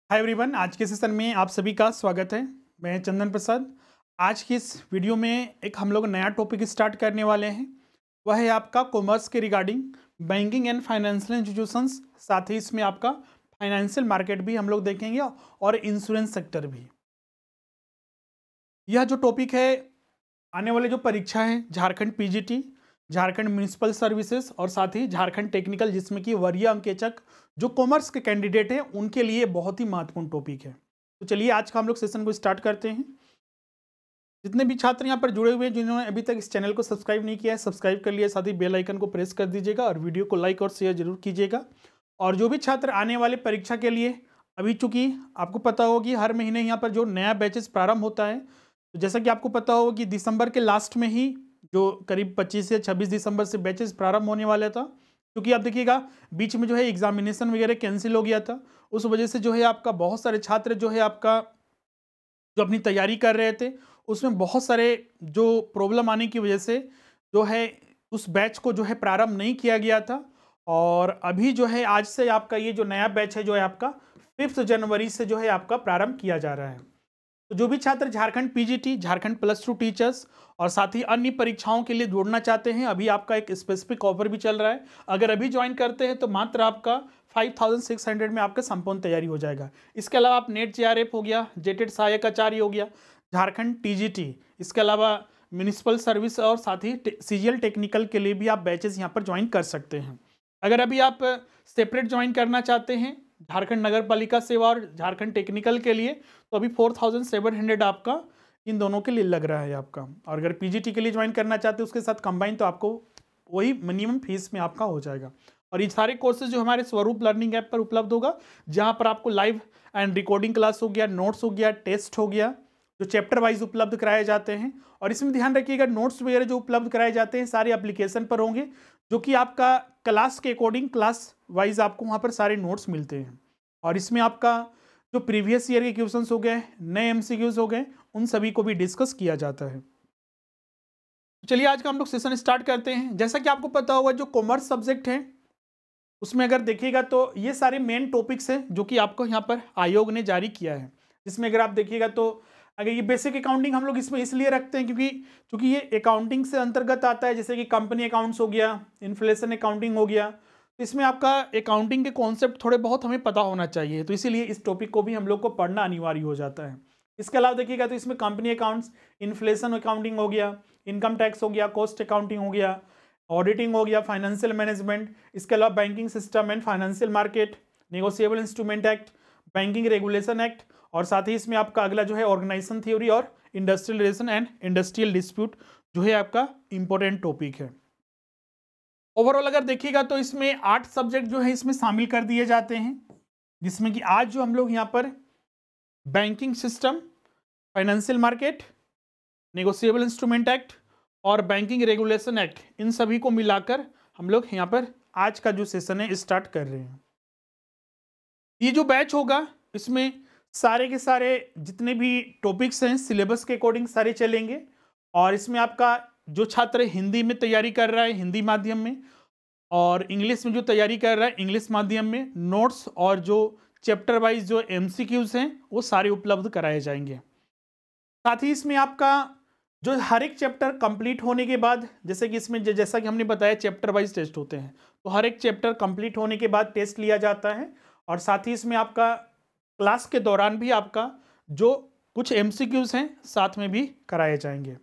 Hi everyone, आज के session में आप सभी का स्वागत है। मैं चंदन प्रसाद। आज की इस वीडियो में एक हम लोग नया टॉपिक स्टार्ट करने वाले हैं। वह है आपका कॉमर्स के regarding banking and financial institutions, साथ ही इसमें आपका फाइनेंशियल मार्केट भी हम लोग देखेंगे और इंश्योरेंस सेक्टर भी। यह जो टॉपिक है, आने वाले जो परीक्षा है Jharkhand PGT, Jharkhand municipal services और साथ ही झारखंड टेक्निकल, जिसमें कि वरीय अंकेचक जो कॉमर्स के कैंडिडेट हैं उनके लिए बहुत ही महत्वपूर्ण टॉपिक है। तो चलिए आज का हम लोग सेशन को स्टार्ट करते हैं। जितने भी छात्र यहाँ पर जुड़े हुए हैं, जिन्होंने अभी तक इस चैनल को सब्सक्राइब नहीं किया है, सब्सक्राइब कर लिया, साथ ही बेल आइकन को प्रेस कर दीजिएगा और वीडियो को लाइक और शेयर जरूर कीजिएगा। और जो भी छात्र आने वाले परीक्षा के लिए, अभी चूंकि आपको पता होगी हर महीने यहाँ पर जो नया बैचेस प्रारंभ होता है, तो जैसा कि आपको पता होगा कि दिसंबर के लास्ट में ही जो करीब 25 से 26 दिसंबर से बैचेस प्रारंभ होने वाला था, क्योंकि आप देखिएगा बीच में जो है एग्जामिनेशन वगैरह कैंसिल हो गया था। उस वजह से जो है आपका बहुत सारे छात्र जो है आपका जो अपनी तैयारी कर रहे थे, उसमें बहुत सारे जो प्रॉब्लम आने की वजह से जो है उस बैच को जो है प्रारंभ नहीं किया गया था। और अभी जो है आज से आपका ये जो नया बैच है जो है आपका 5 जनवरी से जो है आपका प्रारंभ किया जा रहा है। तो जो भी छात्र झारखंड पीजीटी, झारखंड +2 टीचर्स और साथ ही अन्य परीक्षाओं के लिए जोड़ना चाहते हैं, अभी आपका एक स्पेसिफिक ऑफर भी चल रहा है। अगर अभी ज्वाइन करते हैं तो मात्र आपका 5600 में आपका संपूर्ण तैयारी हो जाएगा। इसके अलावा आप नेट जेआरएफ हो गया, जेटेड सहायक आचार्य हो गया, झारखंड टीजीटी, इसके अलावा म्यूनिसिपल सर्विस और साथ ही सीजीएल टेक्निकल के लिए भी आप बैचेस यहाँ पर ज्वाइन कर सकते हैं। अगर अभी आप सेपरेट ज्वाइन करना चाहते हैं झारखंड नगर पालिका सेवा और झारखंड टेक्निकल के लिए, तो अभी 4700 आपका इन दोनों के लिए लग रहा है आपका। और अगर पीजीटी के लिए ज्वाइन करना चाहते हैं उसके साथ कंबाइन, तो आपको वही मिनिमम फीस में आपका हो जाएगा। और ये सारे कोर्सेज जो हमारे स्वरूप लर्निंग ऐप पर उपलब्ध होगा, जहाँ पर आपको लाइव एंड रिकॉर्डिंग क्लास हो गया, नोट्स हो गया, टेस्ट हो गया, जो चैप्टर वाइज उपलब्ध कराए जाते हैं। और इसमें ध्यान रखिएगा नोट्स वगैरह जो उपलब्ध कराए जाते हैं सारे एप्लीकेशन पर होंगे, जो कि आपका क्लास के अकॉर्डिंग क्लास वाइज आपको वहाँ पर सारे नोट्स मिलते हैं। और इसमें आपका जो प्रीवियस ईयर के क्वेश्चंस हो गए, नए एमसीक्यूज हो गए, उन सभी को भी डिस्कस किया जाता है। चलिए आज का हम लोग सेशन स्टार्ट करते हैं। जैसा कि आपको पता होगा जो कॉमर्स सब्जेक्ट है उसमें अगर देखिएगा तो ये सारे मेन टॉपिक्स हैं जो कि आपको यहाँ पर आयोग ने जारी किया है। जिसमें अगर आप देखिएगा तो अगर ये बेसिक अकाउंटिंग हम लोग इसमें इसलिए रखते हैं क्योंकि ये अकाउंटिंग से अंतर्गत आता है, जैसे कि कंपनी अकाउंट्स हो गया, इन्फ्लेशन अकाउंटिंग हो गया। तो इसमें आपका अकाउंटिंग के कॉन्सेप्ट थोड़े बहुत हमें पता होना चाहिए, तो इसीलिए इस टॉपिक को भी हम लोग को पढ़ना अनिवार्य हो जाता है। इसके अलावा देखिएगा तो इसमें कंपनी अकाउंट्स, इन्फ्लेशन अकाउंटिंग हो गया, इनकम टैक्स हो गया, कॉस्ट अकाउंटिंग हो गया, ऑडिटिंग हो गया, फाइनेंशियल मैनेजमेंट, इसके अलावा banking system and financial market, negotiable instrument act, banking regulation act, और साथ ही इसमें आपका अगला जो है ऑर्गेनाइजेशन थ्योरी और industrial relation and industrial dispute जो है आपका इंपॉर्टेंट टॉपिक है। ओवरऑल अगर देखिएगा तो इसमें 8 सब्जेक्ट जो है इसमें शामिल कर दिए जाते हैं, जिसमें कि आज जो हम लोग यहाँ पर banking system, financial market, negotiable instrument act और बैंकिंग रेगुलेशन एक्ट, इन सभी को मिलाकर हम लोग यहाँ पर आज का जो सेशन है स्टार्ट कर रहे हैं। ये जो बैच होगा इसमें सारे के सारे जितने भी टॉपिक्स हैं सिलेबस के अकॉर्डिंग सारे चलेंगे। और इसमें आपका जो छात्र हिंदी में तैयारी कर रहा है हिंदी माध्यम में, और इंग्लिश में जो तैयारी कर रहा है इंग्लिश माध्यम में, नोट्स और जो चैप्टर वाइज जो एमसीक्यूज हैं वो सारे उपलब्ध कराए जाएंगे। साथ ही इसमें आपका जो हर एक चैप्टर कंप्लीट होने के बाद, जैसे कि इसमें जैसा कि हमने बताया चैप्टर वाइज टेस्ट होते हैं, तो हर एक चैप्टर कंप्लीट होने के बाद टेस्ट लिया जाता है। और साथ ही इसमें आपका क्लास के दौरान भी आपका जो कुछ एमसीक्यूज हैं साथ में भी कराए जाएंगे।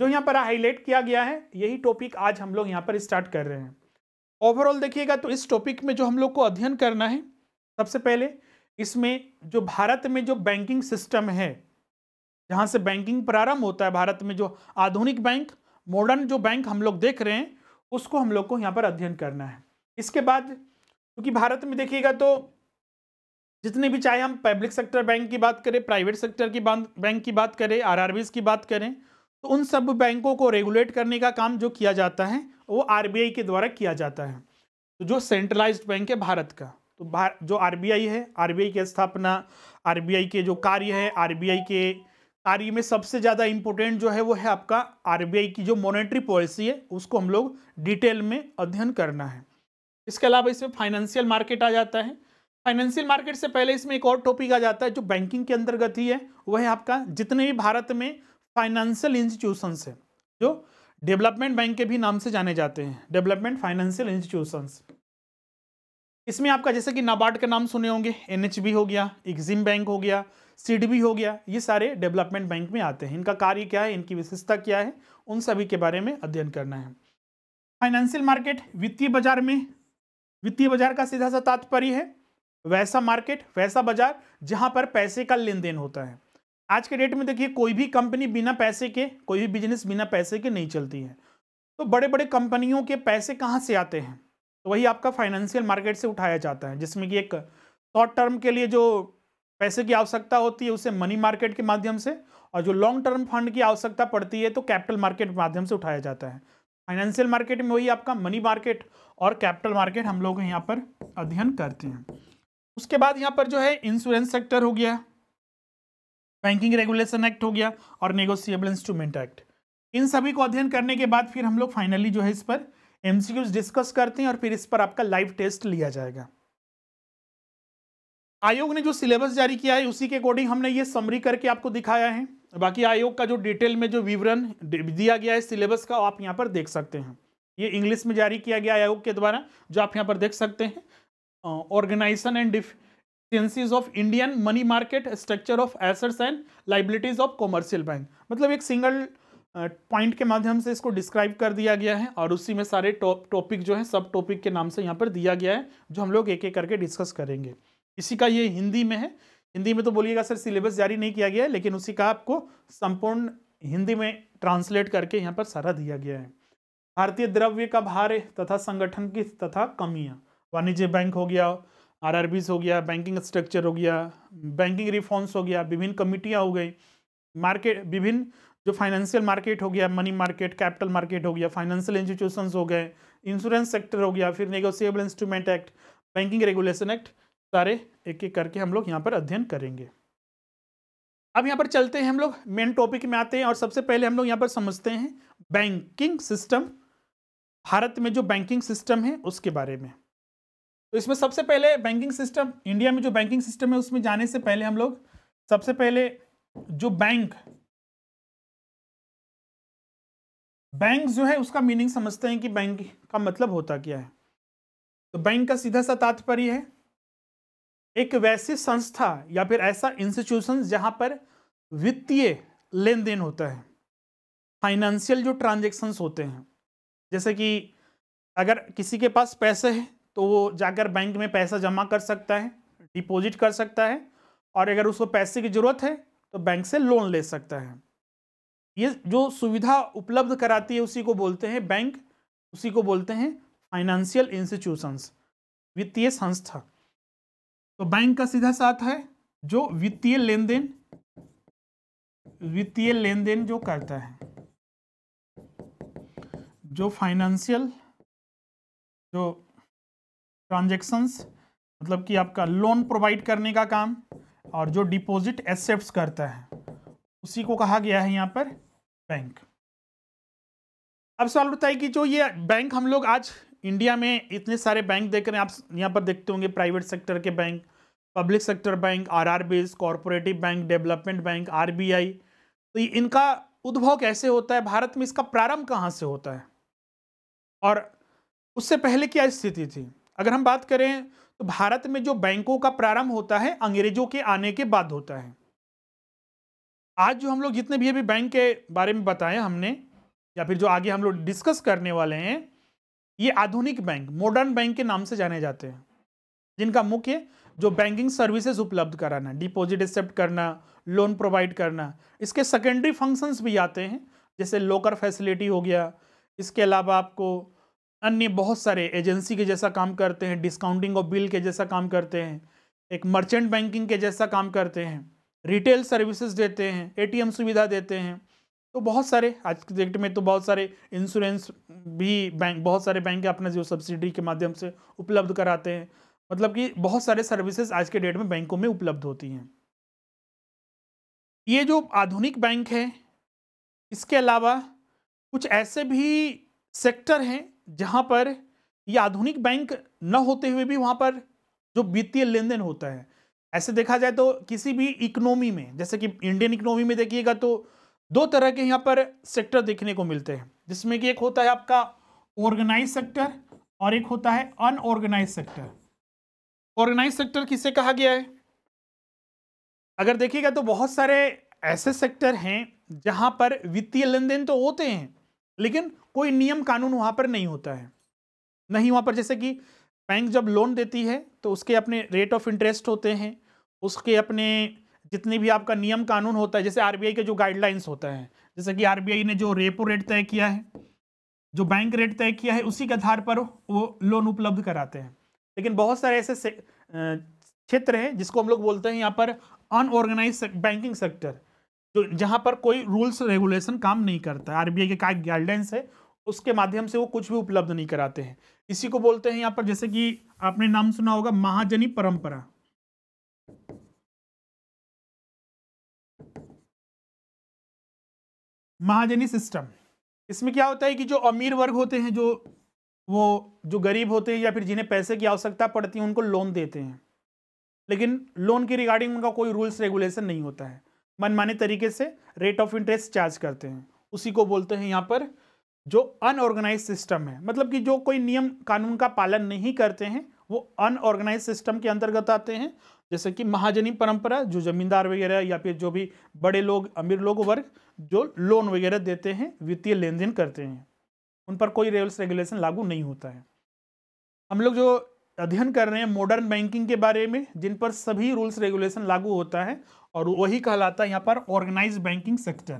जो यहाँ पर हाईलाइट किया गया है यही टॉपिक आज हम लोग यहाँ पर स्टार्ट कर रहे हैं। ओवरऑल देखिएगा तो इस टॉपिक में जो हम लोग को अध्ययन करना है, सबसे पहले इसमें जो भारत में जो बैंकिंग सिस्टम है, जहाँ से बैंकिंग प्रारंभ होता है, भारत में जो आधुनिक बैंक, मॉडर्न जो बैंक हम लोग देख रहे हैं, उसको हम लोग को यहाँ पर अध्ययन करना है। इसके बाद क्योंकि भारत में देखिएगा तो जितने भी, चाहे हम पब्लिक सेक्टर बैंक की बात करें, प्राइवेट सेक्टर की बैंक की बात करें, आरआरबीज की बात करें, तो उन सब बैंकों को रेगुलेट करने का काम जो किया जाता है वो आरबीआई के द्वारा किया जाता है। तो जो सेंट्रलाइज्ड बैंक है भारत का, तो जो आरबीआई है, आरबीआई की स्थापना, आरबीआई के जो कार्य है, आरबीआई के कार्य में सबसे ज़्यादा इंपॉर्टेंट जो है वो है आपका आरबीआई की जो मॉनेटरी पॉलिसी है, उसको हम लोग डिटेल में अध्ययन करना है। इसके अलावा इसमें फाइनेंशियल मार्केट आ जाता है, फाइनेंशियल मार्केट से पहले इसमें एक और टॉपिक आ जाता है जो बैंकिंग के अंतर्गत ही है, वह है आपका जितने भी भारत में फाइनेंशियल इंस्टीट्यूशंस है, जो डेवलपमेंट बैंक के भी नाम से जाने जाते हैं, डेवलपमेंट फाइनेंशियल इंस्टीट्यूशंस। इसमें आपका जैसे कि नाबार्ड का नाम सुने होंगे, एनएचबी हो गया, एक्सिम बैंक हो गया, सीडबी हो गया, ये सारे डेवलपमेंट बैंक में आते हैं। इनका कार्य क्या है, इनकी विशेषता क्या है, उन सभी के बारे में अध्ययन करना है। फाइनेंशियल मार्केट वित्तीय बाजार में, वित्तीय बाजार का सीधा सा तात्पर्य है वैसा मार्केट, वैसा बाजार जहां पर पैसे का लेन देन होता है। आज के डेट में देखिए कोई भी कंपनी बिना पैसे के, कोई भी बिजनेस बिना पैसे के नहीं चलती है। तो बड़े बड़े कंपनियों के पैसे कहाँ से आते हैं, तो वही आपका फाइनेंशियल मार्केट से उठाया जाता है, जिसमें कि एक शॉर्ट टर्म के लिए जो पैसे की आवश्यकता होती है उसे मनी मार्केट के माध्यम से, और जो लॉन्ग टर्म फंड की आवश्यकता पड़ती है तो कैपिटल मार्केट के माध्यम से उठाया जाता है। फाइनेंशियल मार्केट में वही आपका मनी मार्केट और कैपिटल मार्केट हम लोग यहाँ पर अध्ययन करते हैं। उसके बाद यहाँ पर जो है इंश्योरेंस सेक्टर हो गया, बैंकिंग रेगुलेशन एक्ट हो गया और नेगोशिएबल इंस्ट्रूमेंट एक्ट। इन सभी को अध्ययन करने के बाद फिर हम लोग फाइनली जो है इस पर एमसीक्यूज डिस्कस करते हैं और फिर इस पर आपका लाइव टेस्ट लिया जाएगा। आयोग ने जो सिलेबस जारी किया है उसी के अकॉर्डिंग हमने ये समरी करके आपको दिखाया है। बाकी आयोग का जो डिटेल में जो विवरण दिया गया है सिलेबस का, आप यहाँ पर देख सकते हैं। ये इंग्लिश में जारी किया गया आयोग के द्वारा, जो आप यहाँ पर देख सकते हैं। Organisation and deficiencies of Indian money market, structure of assets and liabilities of commercial bank. मतलब एक सिंगल पॉइंट के माध्यम से इसको डिस्क्राइब कर दिया गया है और उसी में सारे टॉपिक जो है सब टॉपिक के नाम से यहाँ पर दिया गया है, जो हम लोग एक एक करके डिस्कस करेंगे। इसी का ये हिंदी में है। हिंदी में तो बोलिएगा सर सिलेबस जारी नहीं किया गया है, लेकिन उसी का आपको संपूर्ण हिंदी में ट्रांसलेट करके यहाँ पर सारा दिया गया है। भारतीय द्रव्य का भार तथा संगठन की तथा कमियाँ, वाणिज्य बैंक हो गया, आरआरबीज हो गया, बैंकिंग स्ट्रक्चर हो गया, बैंकिंग रिफॉर्म्स हो गया, विभिन्न कमिटियाँ हो गई, मार्केट विभिन्न जो फाइनेंशियल मार्केट हो गया, मनी मार्केट, कैपिटल मार्केट हो गया, फाइनेंशियल इंस्टीट्यूशंस हो गए, इंश्योरेंस सेक्टर हो गया, फिर negotiable instrument act, banking regulation act, सारे एक एक करके हम लोग यहाँ पर अध्ययन करेंगे। अब यहाँ पर चलते हैं, हम लोग मेन टॉपिक में आते हैं और सबसे पहले हम लोग यहाँ पर समझते हैं बैंकिंग सिस्टम, भारत में जो बैंकिंग सिस्टम है उसके बारे में। तो इसमें सबसे पहले बैंकिंग सिस्टम, इंडिया में जो बैंकिंग सिस्टम है उसमें जाने से पहले हम लोग सबसे पहले जो बैंक जो है उसका मीनिंग समझते हैं कि बैंक का मतलब होता क्या है। तो बैंक का सीधा सा तात्पर्य है एक वैसी संस्था या फिर ऐसा इंस्टीट्यूशन जहां पर वित्तीय लेन देन होता है, फाइनेंशियल जो ट्रांजैक्शंस होते हैं। जैसे कि अगर किसी के पास पैसे है तो वो जाकर बैंक में पैसा जमा कर सकता है, डिपॉजिट कर सकता है, और अगर उसको पैसे की जरूरत है तो बैंक से लोन ले सकता है। ये जो सुविधा उपलब्ध कराती है उसी को बोलते हैं बैंक, उसी को बोलते हैं फाइनेंशियल इंस्टीट्यूशंस, वित्तीय संस्था। तो बैंक का सीधा साथ है जो वित्तीय लेन देन जो करता है, जो फाइनेंशियल जो ट्रांजैक्शंस, मतलब कि आपका लोन प्रोवाइड करने का काम, और जो डिपॉजिट एक्सेप्ट करता है उसी को कहा गया है यहाँ पर बैंक। अब सवाल उठता है कि जो ये बैंक हम लोग आज इंडिया में इतने सारे बैंक देख रहे हैं, आप यहाँ पर देखते होंगे प्राइवेट सेक्टर के bank, public sector bank, RRBs, corporative bank, development bank, RBI. तो इनका उद्भव कैसे होता है, भारत में इसका प्रारंभ कहाँ से होता है और उससे पहले क्या स्थिति थी। अगर हम बात करें तो भारत में जो बैंकों का प्रारंभ होता है अंग्रेजों के आने के बाद होता है। आज जो हम लोग जितने भी अभी बैंक के बारे में बताएं हमने, या फिर जो आगे हम लोग डिस्कस करने वाले हैं, ये आधुनिक बैंक, मॉडर्न बैंक के नाम से जाने जाते हैं, जिनका मुख्य जो बैंकिंग सर्विसेज उपलब्ध कराना, डिपॉजिट एक्सेप्ट करना, लोन प्रोवाइड करना। इसके सेकेंडरी फंक्शंस भी आते हैं, जैसे लोकर फैसिलिटी हो गया। इसके अलावा आपको अन्य बहुत सारे एजेंसी के जैसा काम करते हैं, डिस्काउंटिंग ऑफ बिल के जैसा काम करते हैं, एक मर्चेंट बैंकिंग के जैसा काम करते हैं, रिटेल सर्विसेज देते हैं, एटीएम सुविधा देते हैं। तो बहुत सारे आज के डेट में तो बहुत सारे इंश्योरेंस भी बैंक, बहुत सारे बैंक अपने जो सब्सिडी के माध्यम से उपलब्ध कराते हैं। मतलब कि बहुत सारे सर्विसेज आज के डेट में बैंकों में उपलब्ध होती हैं। ये जो आधुनिक बैंक है, इसके अलावा कुछ ऐसे भी सेक्टर हैं जहां पर ये आधुनिक बैंक न होते हुए भी वहां पर जो वित्तीय लेन देन होता है। ऐसे देखा जाए तो किसी भी इकोनॉमी में, जैसे कि इंडियन इकोनॉमी में देखिएगा तो दो तरह के यहाँ पर सेक्टर देखने को मिलते हैं, जिसमें कि एक होता है आपका ऑर्गेनाइज सेक्टर और एक होता है अनऑर्गेनाइज सेक्टर। ऑर्गेनाइज सेक्टर किसे कहा गया है? अगर देखिएगा तो बहुत सारे ऐसे सेक्टर हैं जहां पर वित्तीय लेन देन तो होते हैं, लेकिन कोई नियम कानून वहां पर नहीं होता है। नहीं वहां पर, जैसे कि बैंक जब लोन देती है तो उसके अपने रेट ऑफ इंटरेस्ट होते हैं, उसके अपने जितने भी आपका नियम कानून होता है, जैसे आरबीआई के जो गाइडलाइंस होता है, जैसे कि आरबीआई ने जो रेपो रेट तय किया है, जो बैंक रेट तय किया है, उसी के आधार पर वो लोन उपलब्ध कराते हैं। लेकिन बहुत सारे ऐसे क्षेत्र हैं जिसको हम लोग बोलते हैं यहाँ पर अनऑर्गेनाइज बैंकिंग सेक्टर, जो जहाँ पर कोई रूल्स रेगुलेशन काम नहीं करता है, आरबीआई के क्या गाइडलाइंस है उसके माध्यम से वो कुछ भी उपलब्ध नहीं कराते हैं। इसी को बोलते हैं यहाँ पर, जैसे कि आपने नाम सुना होगा महाजनी परंपरा। महाजनी सिस्टम, इसमें क्या होता है कि जो अमीर वर्ग होते हैं, जो गरीब होते हैं या फिर जिन्हें पैसे की आवश्यकता पड़ती है, उनको लोन देते हैं, लेकिन लोन की रिगार्डिंग उनका कोई रूल्स रेगुलेशन नहीं होता है, मनमाने तरीके से रेट ऑफ इंटरेस्ट चार्ज करते हैं। उसी को बोलते हैं यहाँ पर जो अनऑर्गेनाइज सिस्टम है, मतलब कि जो कोई नियम कानून का पालन नहीं करते हैं वो अनऑर्गेनाइज सिस्टम के अंतर्गत आते हैं। जैसे कि महाजनी परंपरा, जो जमींदार वगैरह या फिर जो भी बड़े लोग, अमीर लोग वर्ग जो लोन वगैरह देते हैं, वित्तीय लेन देन करते हैं, उन पर कोई रूल्स रेगुलेशन लागू नहीं होता है। हम लोग जो अध्ययन कर रहे हैं मॉडर्न बैंकिंग के बारे में, जिन पर सभी रूल्स रेगुलेशन लागू होता है, और वही कहलाता है यहाँ पर ऑर्गेनाइज बैंकिंग सेक्टर।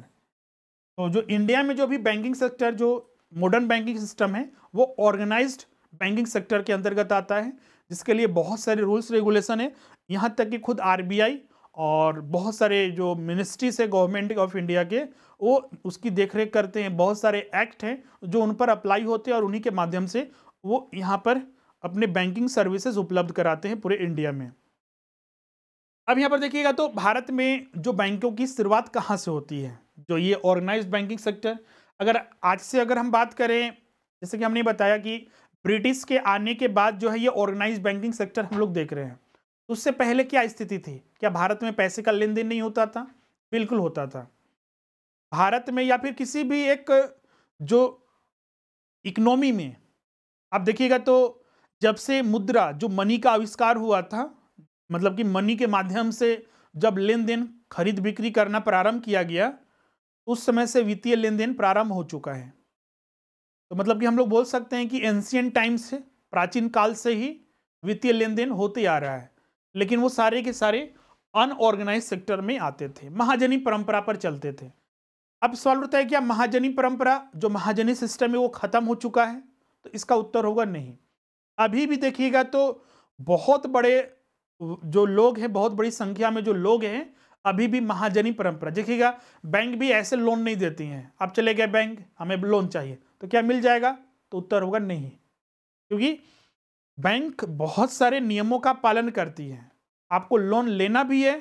तो जो इंडिया में जो भी बैंकिंग सेक्टर, जो मॉडर्न बैंकिंग सिस्टम है, वो ऑर्गेनाइज्ड बैंकिंग सेक्टर के अंतर्गत आता है, जिसके लिए बहुत सारे रूल्स रेगुलेशन है। यहाँ तक कि खुद आरबीआई और बहुत सारे जो मिनिस्ट्रीज है गवर्नमेंट ऑफ इंडिया के, वो उसकी देखरेख करते हैं। बहुत सारे एक्ट हैं जो उन पर अप्लाई होते हैं और उन्हीं के माध्यम से वो यहाँ पर अपने बैंकिंग सर्विसेज उपलब्ध कराते हैं पूरे इंडिया में। अब यहाँ पर देखिएगा तो भारत में जो बैंकों की शुरुआत कहाँ से होती है, जो ये ऑर्गेनाइज्ड बैंकिंग सेक्टर, अगर आज से अगर हम बात करें, जैसे कि हमने बताया कि ब्रिटिश के आने के बाद जो है ये ऑर्गेनाइज्ड बैंकिंग सेक्टर हम लोग देख रहे हैं। उससे पहले क्या स्थिति थी? क्या भारत में पैसे का लेन देन नहीं होता था? बिल्कुल होता था। भारत में या फिर किसी भी एक जो इकोनॉमी में आप देखिएगा तो जब से मुद्रा, जो मनी का आविष्कार हुआ था, मतलब कि मनी के माध्यम से जब लेन देन खरीद बिक्री करना प्रारंभ किया गया, उस समय से वित्तीय लेन देन प्रारंभ हो चुका है। तो मतलब कि हम लोग बोल सकते हैं कि एंशियंट टाइम से, प्राचीन काल से ही वित्तीय लेन देन होते आ रहा है, लेकिन वो सारे के सारे अनऑर्गेनाइज सेक्टर में आते थे, महाजनी परंपरा पर चलते थे। अब सवाल उठता है क्या महाजनी परंपरा, जो महाजनी सिस्टम है, वो खत्म हो चुका है? तो इसका उत्तर होगा नहीं। अभी भी देखिएगा तो बहुत बड़े जो लोग हैं, बहुत बड़ी संख्या में जो लोग हैं, अभी भी महाजनी परंपरा। देखिएगा बैंक भी ऐसे लोन नहीं देती हैं। आप चले गए बैंक, हमें लोन चाहिए, तो क्या मिल जाएगा? तो उत्तर होगा नहीं, क्योंकि बैंक बहुत सारे नियमों का पालन करती है। आपको लोन लेना भी है,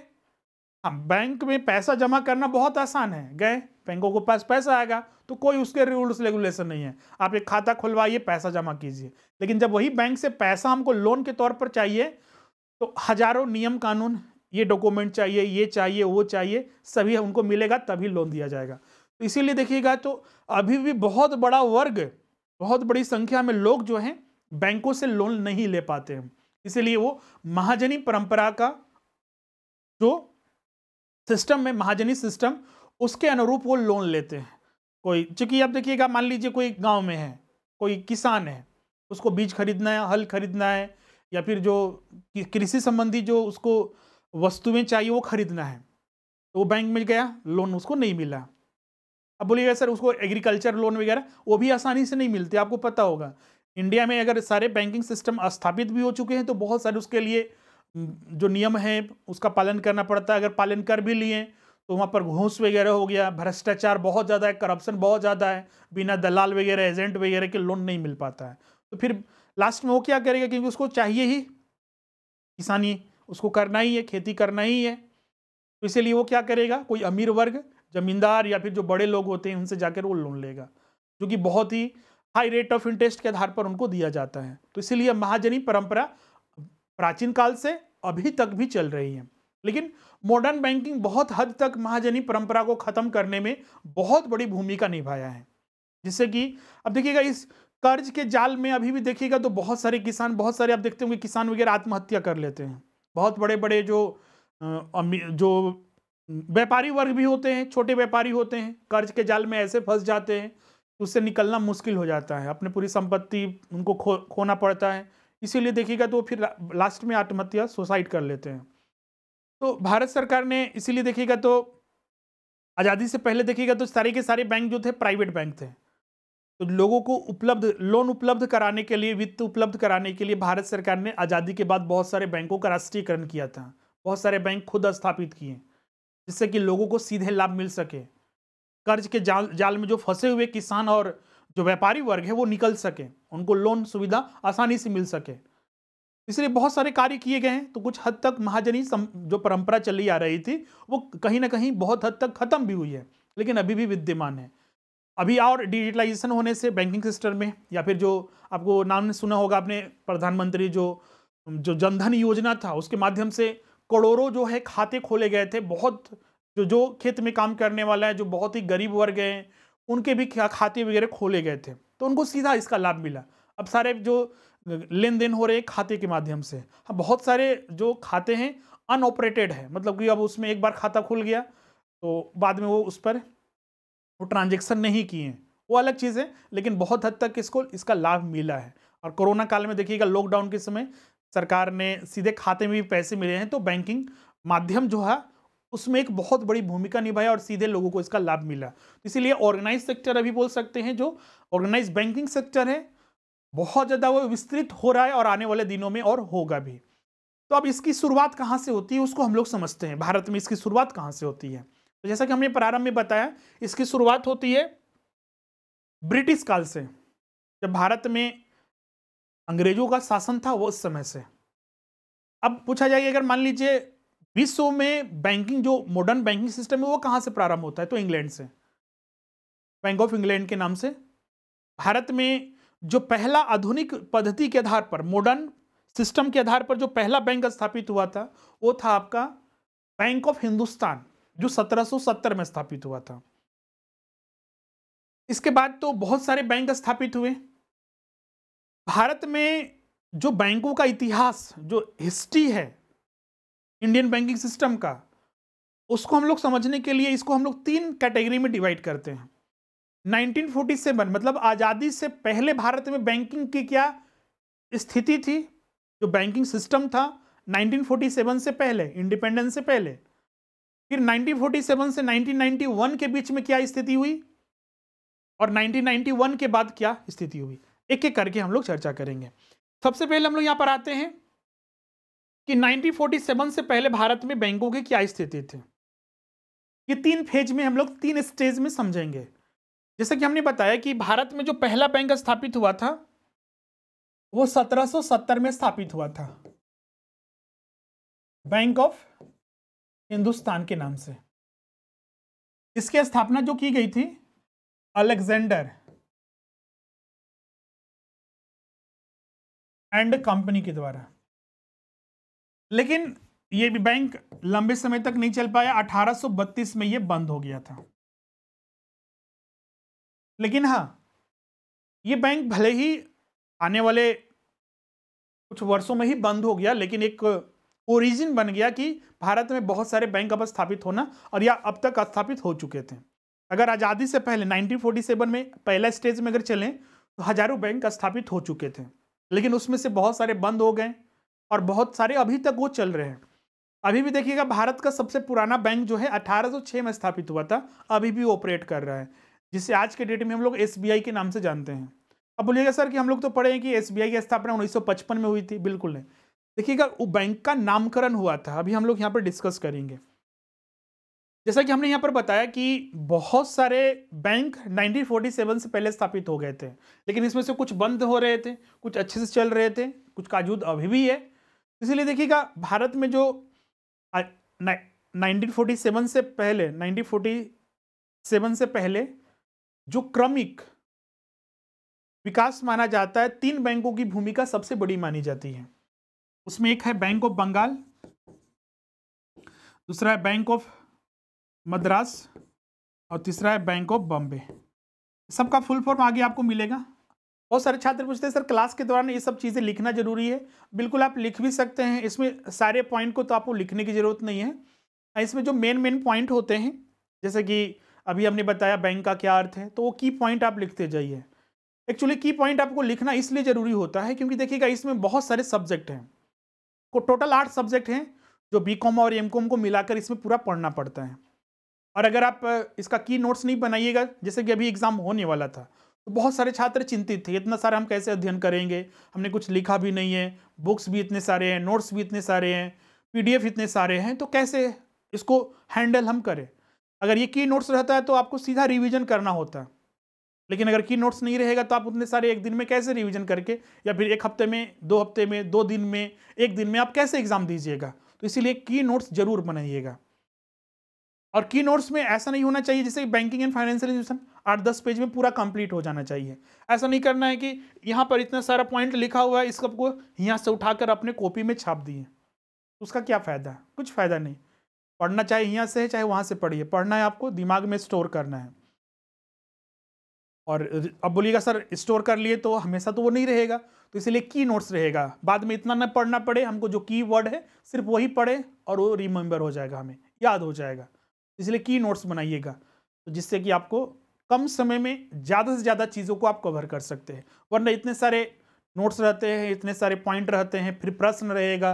हाँ, बैंक में पैसा जमा करना बहुत आसान है। गए बैंकों के पास पैसा आएगा तो कोई उसके रूल्स रेगुलेशन नहीं है, आप एक खाता खुलवाइए, पैसा जमा कीजिए। लेकिन जब वही बैंक से पैसा हमको लोन के तौर पर चाहिए तो हजारों नियम कानून, ये डॉक्यूमेंट चाहिए, ये चाहिए, वो चाहिए, सभी उनको मिलेगा तभी लोन दिया जाएगा। तो इसीलिए देखिएगा तो अभी भी बहुत बड़ा वर्ग, बहुत बड़ी संख्या में लोग जो हैं बैंकों से लोन नहीं ले पाते हैं। इसीलिए वो महाजनी परंपरा का जो सिस्टम है, महाजनी सिस्टम, उसके अनुरूप वो लोन लेते हैं। कोई, चूंकि आप देखिएगा, मान लीजिए कोई गांव में है, कोई किसान है, उसको बीज खरीदना है, हल खरीदना है, या फिर जो कृषि संबंधी जो उसको वस्तुएं चाहिए वो खरीदना है, तो वो बैंक में गया, लोन उसको नहीं मिला। अब बोलिएगा सर उसको एग्रीकल्चर लोन वगैरह वो भी आसानी से नहीं मिलते। आपको पता होगा इंडिया में अगर सारे बैंकिंग सिस्टम स्थापित भी हो चुके हैं तो बहुत सारे उसके लिए जो नियम है उसका पालन करना पड़ता है। अगर पालन कर भी लिए तो वहाँ पर घूस वगैरह हो गया, भ्रष्टाचार बहुत ज़्यादा है, करप्शन बहुत ज़्यादा है, बिना दलाल वगैरह, एजेंट वगैरह के लोन नहीं मिल पाता है। तो फिर लास्ट में वो क्या करेगा, क्योंकि उसको चाहिए ही किसानी, उसको करना ही है, खेती करना ही है, तो इसीलिए वो क्या करेगा, कोई अमीर वर्ग, जमींदार या फिर जो बड़े लोग होते हैं उनसे जाकर वो लोन लेगा, जो कि बहुत ही हाई रेट ऑफ इंटरेस्ट के आधार पर उनको दिया जाता है। तो इसीलिए महाजनी परंपरा प्राचीन काल से अभी तक भी चल रही है। लेकिन मॉडर्न बैंकिंग बहुत हद तक महाजनी परंपरा को खत्म करने में बहुत बड़ी भूमिका निभाया है। जिससे कि अब देखिएगा इस कर्ज के जाल में अभी भी देखिएगा तो बहुत सारे किसान, बहुत सारे आप देखते होंगे किसान वगैरह आत्महत्या कर लेते हैं। बहुत बड़े बड़े जो व्यापारी वर्ग भी होते हैं, छोटे व्यापारी होते हैं, कर्ज के जाल में ऐसे फंस जाते हैं उससे निकलना मुश्किल हो जाता है, अपनी पूरी संपत्ति उनको खोना पड़ता है। इसीलिए देखिएगा तो फिर लास्ट में आत्महत्या, सुसाइड कर लेते हैं। तो भारत सरकार ने इसीलिए देखिएगा तो आज़ादी से पहले देखिएगा तो सारे के सारे बैंक जो थे प्राइवेट बैंक थे। तो लोगों को लोन उपलब्ध कराने के लिए, वित्त उपलब्ध कराने के लिए भारत सरकार ने आज़ादी के बाद बहुत सारे बैंकों का राष्ट्रीयकरण किया था। बहुत सारे बैंक खुद स्थापित किए जिससे कि लोगों को सीधे लाभ मिल सके, कर्ज के जाल में जो फंसे हुए किसान और जो व्यापारी वर्ग है वो निकल सके, उनको लोन सुविधा आसानी से मिल सके। इसलिए बहुत सारे कार्य किए गए हैं। तो कुछ हद तक महाजनी जो परंपरा चली आ रही थी वो कहीं ना कहीं बहुत हद तक खत्म भी हुई है, लेकिन अभी भी विद्यमान है। अभी और डिजिटलाइजेशन होने से बैंकिंग सिस्टम में, या फिर जो आपको नाम सुना होगा आपने, प्रधानमंत्री जो जनधन योजना था उसके माध्यम से करोड़ों जो है खाते खोले गए थे। बहुत जो खेत में काम करने वाला है, जो बहुत ही गरीब वर्ग हैं, उनके भी खाते वगैरह खोले गए थे, तो उनको सीधा इसका लाभ मिला। अब सारे जो लेन देन हो रहे हैं खाते के माध्यम से। हाँ, बहुत सारे जो खाते हैं अनऑपरेटेड है, मतलब कि अब उसमें एक बार खाता खुल गया तो बाद में वो उस पर वो ट्रांजेक्शन नहीं किए, वो अलग चीज़ है, लेकिन बहुत हद तक इसका लाभ मिला है। और कोरोना काल में देखिएगा लॉकडाउन के समय सरकार ने सीधे खाते में भी पैसे मिले हैं, तो बैंकिंग माध्यम जो है उसमें एक बहुत बड़ी भूमिका निभाई और सीधे लोगों को इसका लाभ मिला। इसीलिए ऑर्गेनाइज सेक्टर अभी बोल सकते हैं, जो ऑर्गेनाइज बैंकिंग सेक्टर है बहुत ज़्यादा वो विस्तृत हो रहा है और आने वाले दिनों में और होगा भी। तो अब इसकी शुरुआत कहाँ से होती है उसको हम लोग समझते हैं। भारत में इसकी शुरुआत कहाँ से होती है? तो जैसा कि हमने प्रारंभ में बताया, इसकी शुरुआत होती है ब्रिटिश काल से, जब भारत में अंग्रेजों का शासन था वो उस समय से। अब पूछा जाएगा अगर मान लीजिए विश्व में बैंकिंग, जो मॉडर्न बैंकिंग सिस्टम है वो कहाँ से प्रारंभ होता है, तो इंग्लैंड से, बैंक ऑफ इंग्लैंड के नाम से। भारत में जो पहला आधुनिक पद्धति के आधार पर, मॉडर्न सिस्टम के आधार पर जो पहला बैंक स्थापित हुआ था वो था आपका बैंक ऑफ हिंदुस्तान, जो 1770 में स्थापित हुआ था। इसके बाद तो बहुत सारे बैंक स्थापित हुए। भारत में जो बैंकों का इतिहास, जो हिस्ट्री है इंडियन बैंकिंग सिस्टम का, उसको हम लोग समझने के लिए इसको हम लोग 3 कैटेगरी में डिवाइड करते हैं। 1947 मतलब आज़ादी से पहले भारत में बैंकिंग की क्या स्थिति थी, जो बैंकिंग सिस्टम था 1947 से पहले, इंडिपेंडेंस से पहले। फिर 1947 से 1991 के बीच में क्या स्थिति हुई, और 1991 के बाद क्या स्थिति हुई, एक एक करके हम लोग चर्चा करेंगे। सबसे पहले हम लोग यहां पर आते हैं कि 1947 से पहले भारत में बैंकों की क्या स्थिति थी। ये 3 फेज में हम लोग 3 स्टेज में समझेंगे। जैसे कि हमने बताया कि भारत में जो पहला बैंक स्थापित हुआ था वो 1770 में स्थापित हुआ था, बैंक ऑफ हिंदुस्तान के नाम से। इसकी स्थापना जो की गई थी अलेक्जेंडर एंड कंपनी के द्वारा। लेकिन ये भी बैंक लंबे समय तक नहीं चल पाया, 1832 में ये बंद हो गया था। लेकिन हाँ, ये बैंक भले ही आने वाले कुछ वर्षों में ही बंद हो गया, लेकिन एक ओरिजिन बन गया कि भारत में बहुत सारे बैंक अब स्थापित होना, और या अब तक स्थापित हो चुके थे। अगर आज़ादी से पहले 1947 में पहला स्टेज में अगर चलें तो हजारों बैंक स्थापित हो चुके थे, लेकिन उसमें से बहुत सारे बंद हो गए और बहुत सारे अभी तक वो चल रहे हैं। अभी भी देखिएगा भारत का सबसे पुराना बैंक जो है 1806 में स्थापित हुआ था, अभी भी ऑपरेट कर रहा है, जिसे आज के डेट में हम लोग SBI के नाम से जानते हैं। अब बोलिएगा सर कि हम लोग तो पढ़े हैं कि SBI की स्थापना 1955 में हुई थी। बिल्कुल नहीं, देखिएगा वो बैंक का नामकरण हुआ था, अभी हम लोग यहाँ पर डिस्कस करेंगे। जैसा कि हमने यहाँ पर बताया कि बहुत सारे बैंक 1947 से पहले स्थापित हो गए थे, लेकिन इसमें से कुछ बंद हो रहे थे, कुछ अच्छे से चल रहे थे, कुछ काजूद अभी भी है। इसीलिए देखिएगा भारत में जो 1947 से पहले जो क्रमिक विकास माना जाता है, 3 बैंकों की भूमिका सबसे बड़ी मानी जाती है। उसमें एक है बैंक ऑफ बंगाल, दूसरा है बैंक ऑफ मद्रास और तीसरा है बैंक ऑफ बॉम्बे। सबका फुल फॉर्म आगे आपको मिलेगा। बहुत सारे छात्र पूछते हैं सर क्लास के दौरान ये सब चीज़ें लिखना जरूरी है। बिल्कुल आप लिख भी सकते हैं, इसमें सारे पॉइंट को तो आपको लिखने की ज़रूरत नहीं है। इसमें जो मेन पॉइंट होते हैं, जैसे कि अभी हमने बताया बैंक का क्या अर्थ है, तो वो की पॉइंट आप लिखते जाइए। एक्चुअली की पॉइंट आपको लिखना इसलिए ज़रूरी होता है क्योंकि देखिएगा इसमें बहुत सारे सब्जेक्ट हैं, टोटल 8 सब्जेक्ट हैं जो बीकॉम और एमकॉम को मिलाकर इसमें पूरा पढ़ना पड़ता है। और अगर आप इसका की नोट्स नहीं बनाइएगा, जैसे कि अभी एग्जाम होने वाला था, तो बहुत सारे छात्र चिंतित थे, इतना सारा हम कैसे अध्ययन करेंगे, हमने कुछ लिखा भी नहीं है, बुक्स भी इतने सारे हैं, नोट्स भी इतने सारे हैं, पीडीएफ इतने सारे हैं, तो कैसे इसको हैंडल हम करें। अगर ये की नोट्स रहता है तो आपको सीधा रिवीजन करना होता है, लेकिन अगर की नोट्स नहीं रहेगा तो आप उतने सारे एक दिन में कैसे रिवीजन करके, या फिर एक हफ्ते में, 2 हफ्ते में, 2 दिन में, 1 दिन में आप कैसे एग्जाम दीजिएगा। तो इसीलिए की नोट्स जरूर बनाइएगा। और की नोट्स में ऐसा नहीं होना चाहिए जैसे banking and financial institution 8-10 page में पूरा कंप्लीट हो जाना चाहिए। ऐसा नहीं करना है कि यहाँ पर इतना सारा पॉइंट लिखा हुआ है, इस सबको यहाँ से उठाकर अपने कॉपी में छाप दिए, उसका क्या फ़ायदा, कुछ फ़ायदा नहीं। पढ़ना चाहे यहाँ से है चाहे वहाँ से पढ़िए, पढ़ना है आपको, दिमाग में स्टोर करना है। और अब बोलिएगा सर स्टोर कर लिए तो हमेशा तो वो नहीं रहेगा, तो इसलिए की नोट्स रहेगा, बाद में इतना न पढ़ना पड़े, हमको जो की वर्ड है सिर्फ वही पढ़े और वो रिमेंबर हो जाएगा, हमें याद हो जाएगा। इसलिए की नोट्स बनाइएगा, तो जिससे कि आपको कम समय में ज़्यादा से ज़्यादा चीज़ों को आप कवर कर सकते हैं। वरना इतने सारे नोट्स रहते हैं, इतने सारे पॉइंट रहते हैं, फिर प्रश्न रहेगा,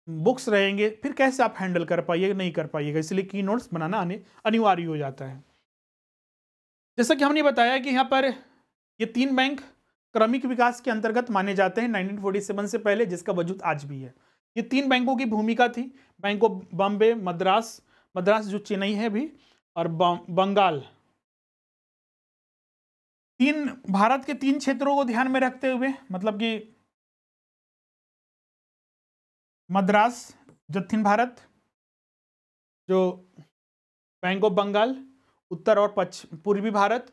बुक्स रहेंगे, फिर कैसे आप हैंडल कर पाइएगा, नहीं कर पाइएगा। इसलिए की नोट्स बनाना अनिवार्य हो जाता है। जैसा कि हमने बताया कि यहाँ पर ये 3 बैंक क्रमिक विकास के अंतर्गत माने जाते हैं 1947 से पहले, जिसका वजूद आज भी है। ये 3 बैंकों की भूमिका थी, बैंक ऑफ बॉम्बे, मद्रास जो चेन्नई है भी, और बंगाल। भारत के 3 क्षेत्रों को ध्यान में रखते हुए, मतलब कि मद्रास दक्षिण भारत, जो बैंक ऑफ बंगाल उत्तर और पूर्वी भारत,